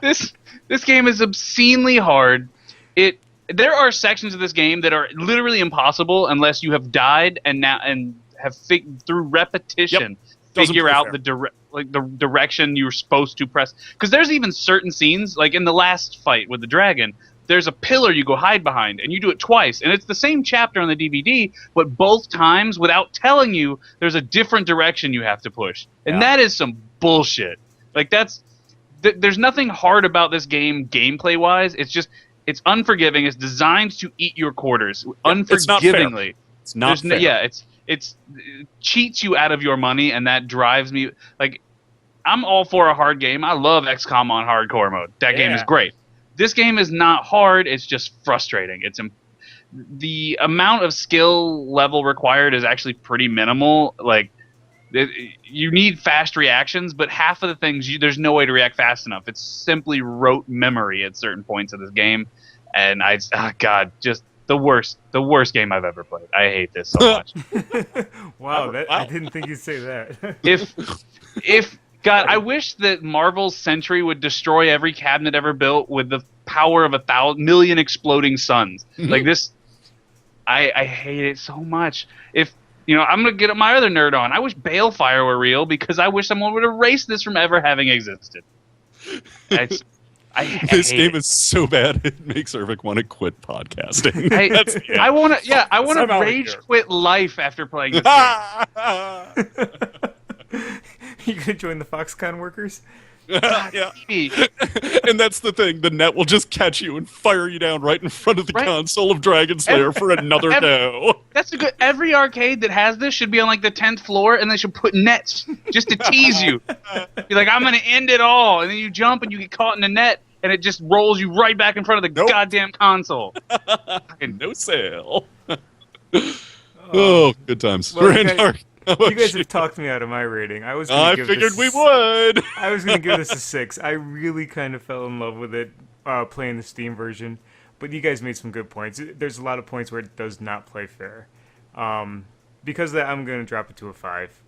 this game is obscenely hard. There are sections of this game that are literally impossible unless you have died and have through repetition figure out the direction you're supposed to press. Because there's even certain scenes, like in the last fight with the dragon, there's a pillar you go hide behind, and you do it twice. And it's the same chapter on the DVD, but both times, without telling you, there's a different direction you have to push. And that is some bullshit. Like, there's nothing hard about this game gameplay-wise. It's unforgiving. It's designed to eat your quarters unforgivingly. It's not fair. Yeah, it cheats you out of your money, and that drives me. Like, I'm all for a hard game. I love XCOM on hardcore mode. That game is great. This game is not hard. It's just frustrating. The amount of skill level required is actually pretty minimal. Like, you need fast reactions, but half of the things there's no way to react fast enough. It's simply rote memory at certain points of this game, and just the worst game I've ever played. I hate this so much. Wow, I didn't think you'd say that. if God, I wish that Marvel's Sentry would destroy every cabinet ever built with the power of 1,000,000,000 exploding suns. Like this, I hate it so much. I'm going to get my other nerd on. I wish Balefire were real because I wish someone would erase this from ever having existed. This game is so bad it makes Ervik want to quit podcasting. I want to rage quit life after playing this game. You gonna join the Foxconn workers? Yeah. And that's the thing. The net will just catch you and fire you down right in front of the console of Dragon's Lair for another no. That's a good. Every arcade that has this should be on like the 10th floor, and they should put nets just to tease you. You're like, I'm gonna end it all, and then you jump and you get caught in the net, and it just rolls you right back in front of the goddamn console. No sale. Oh, good times. Well, Randark. You guys have talked me out of my rating. I figured we would. I was going to give this a 6. I really kind of fell in love with it playing the Steam version. But you guys made some good points. There's a lot of points where it does not play fair. Because of that, I'm going to drop it to a 5.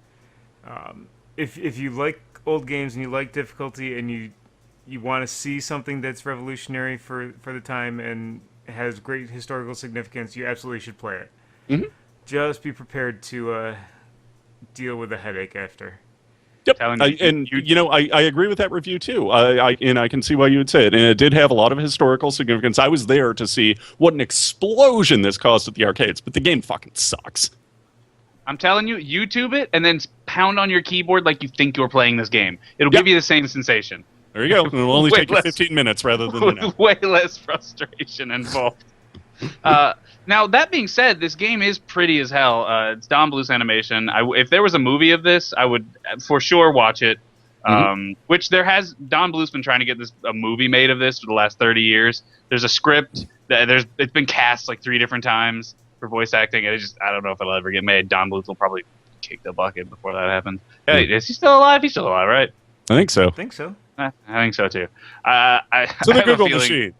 If you like old games and you like difficulty and you want to see something that's revolutionary for the time and has great historical significance, you absolutely should play it. Mm-hmm. Just be prepared to deal with a headache after. Yep, I agree with that review too. I can see why you would say it. And it did have a lot of historical significance. I was there to see what an explosion this caused at the arcades, but the game fucking sucks. I'm telling you, YouTube it and then pound on your keyboard like you think you're playing this game. It'll give you the same sensation. There you go. It'll only take you 15 minutes rather than an hour. Way less frustration involved. Now, that being said, this game is pretty as hell. It's Don Bluth's animation. If there was a movie of this, I would for sure watch it. Which Don Bluth's been trying to get a movie made of this for the last 30 years. There's a script. It's been cast like 3 different times for voice acting. I don't know if it'll ever get made. Don Bluth will probably kick the bucket before that happens. Hey, is he still alive? He's still alive, right? I think so. I think so too. So the Google machine.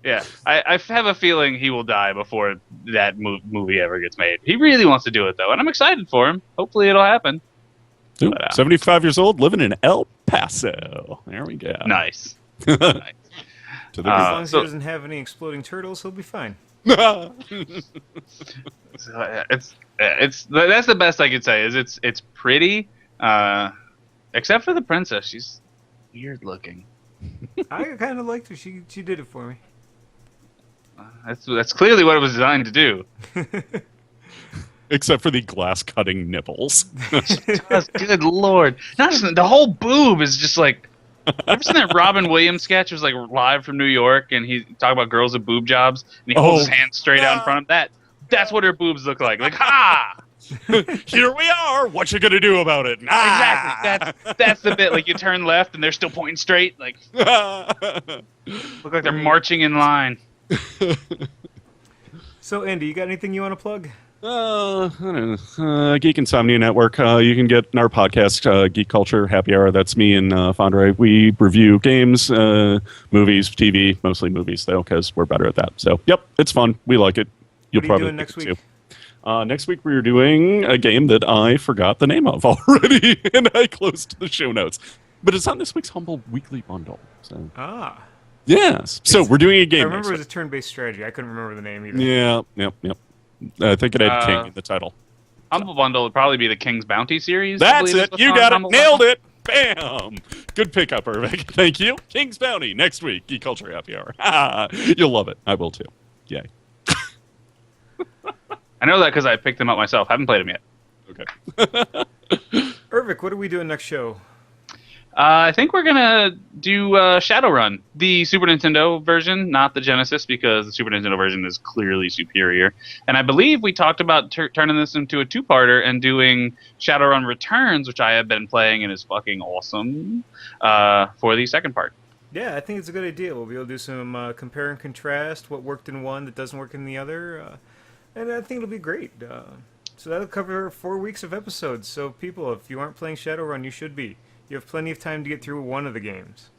Yeah, I have a feeling he will die before that movie ever gets made. He really wants to do it, though, and I'm excited for him. Hopefully it'll happen. Ooh, 75 years old, living in El Paso. There we go. Nice. As long as he doesn't have any exploding turtles, he'll be fine. That's the best I could say. It's pretty, except for the princess. She's weird looking. I kind of liked her. She did it for me. That's clearly what it was designed to do. Except for the glass-cutting nipples. Good lord! Not just the whole boob is just like Ever seen that Robin Williams sketch? It was like live from New York, and he talked about girls with boob jobs, and he holds his hands straight out in front of that. That's what her boobs look like. Like, ha! Here we are. What you gonna do about it? Exactly. That's the bit. Like, you turn left, and they're still pointing straight. Like, look like they're marching in line. So, Andy, you got anything you want to plug? I don't know. Geek Insomnia Network. You can get our podcast, Geek Culture Happy Hour. That's me and Fondre. We review games, movies, TV, mostly movies, though, because we're better at that. So, yep, it's fun. We like it. You'll What are you probably doing next week? Too. Next week, we're doing a game that I forgot the name of already, and I closed the show notes. But it's on this week's Humble Weekly Bundle. So. Yes. So we're doing a game. I remember it was a turn-based strategy. I couldn't remember the name either. Yeah, yep. I think it had King in the title. Humble Bundle would probably be the King's Bounty series. That's it. You got it. Humble Nailed Bundle. it. Bam. Good pickup, Ervik. Thank you. King's Bounty next week. Geek Culture Happy Hour. You'll love it. I will too. Yay. I know that because I picked them up myself. Haven't played them yet. Okay. Ervik, what are we doing next show? I think we're gonna do Shadowrun, the Super Nintendo version, not the Genesis, because the Super Nintendo version is clearly superior. And I believe we talked about turning this into a two-parter and doing Shadowrun Returns, which I have been playing and is fucking awesome, for the second part. Yeah, I think it's a good idea. We'll be able to do some compare and contrast, what worked in one that doesn't work in the other, and I think it'll be great. So that'll cover 4 weeks of episodes. So people, if you aren't playing Shadowrun, you should be. You have plenty of time to get through one of the games.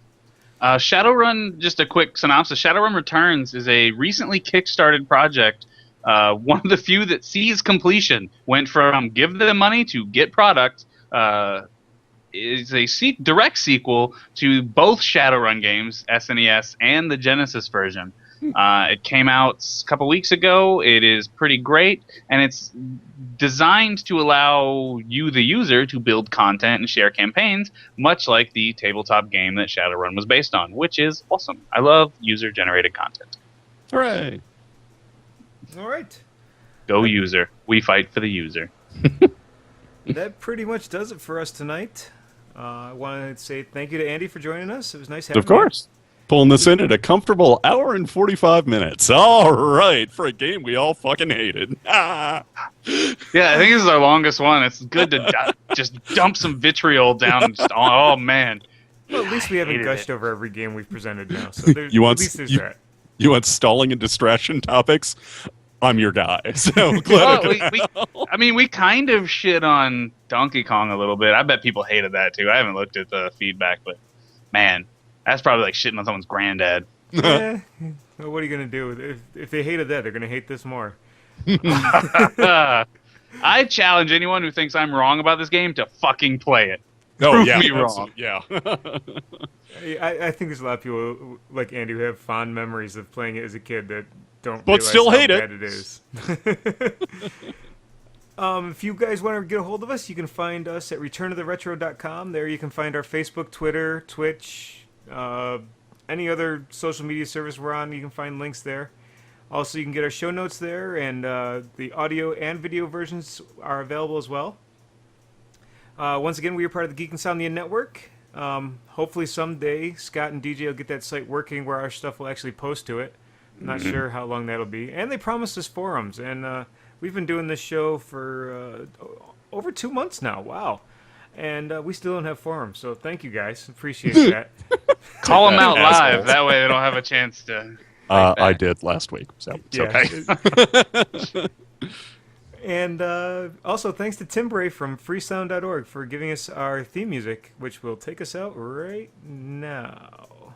Shadowrun, just a quick synopsis. Shadowrun Returns is a recently kickstarted project. One of the few that sees completion. Went from give them money to get product. Is a direct sequel to both Shadowrun games, SNES and the Genesis version. It came out a couple weeks ago. It is pretty great, and it's designed to allow you, the user, to build content and share campaigns, much like the tabletop game that Shadowrun was based on, which is awesome. I love user-generated content. Hooray. All right. Go user. We fight for the user. That pretty much does it for us tonight. I want to say thank you to Andy for joining us. It was nice having you. Of course. Pulling this in at a comfortable hour and 45 minutes. All right, for a game we all fucking hated. Yeah, I think this is our longest one. It's good to just dump some vitriol down. And just, oh, man. Well, at least we haven't gushed over every game we've presented now. So at least there's that. You want stalling and distraction topics? I'm your guy. So glad we kind of shit on Donkey Kong a little bit. I bet people hated that too. I haven't looked at the feedback, but man, that's probably like shitting on someone's granddad. Yeah. Well, what are you gonna do? If they hated that, they're gonna hate this more. I challenge anyone who thinks I'm wrong about this game to fucking play it. Oh, yeah, me wrong. Yeah. I think there's a lot of people like Andy who have fond memories of playing it as a kid that don't But realize still how hate it. bad it is. If you guys want to get a hold of us, you can find us at returntotheretro.com. There you can find our Facebook, Twitter, Twitch, any other social media service we're on. You can find links there. Also, you can get our show notes there, and the audio and video versions are available as well. Once again, we are part of the Geek Insomnia Network. Hopefully someday Scott and DJ will get that site working where our stuff will actually post to it. I'm not sure how long that'll be. And they promised us forums, and we've been doing this show for over 2 months now. Wow. And we still don't have forums, so thank you guys. Appreciate that. Call them out Assholes. live. That way they don't have a chance to. I did last week, so it's okay. And also thanks to Tim Bray from freesound.org for giving us our theme music, which will take us out right now.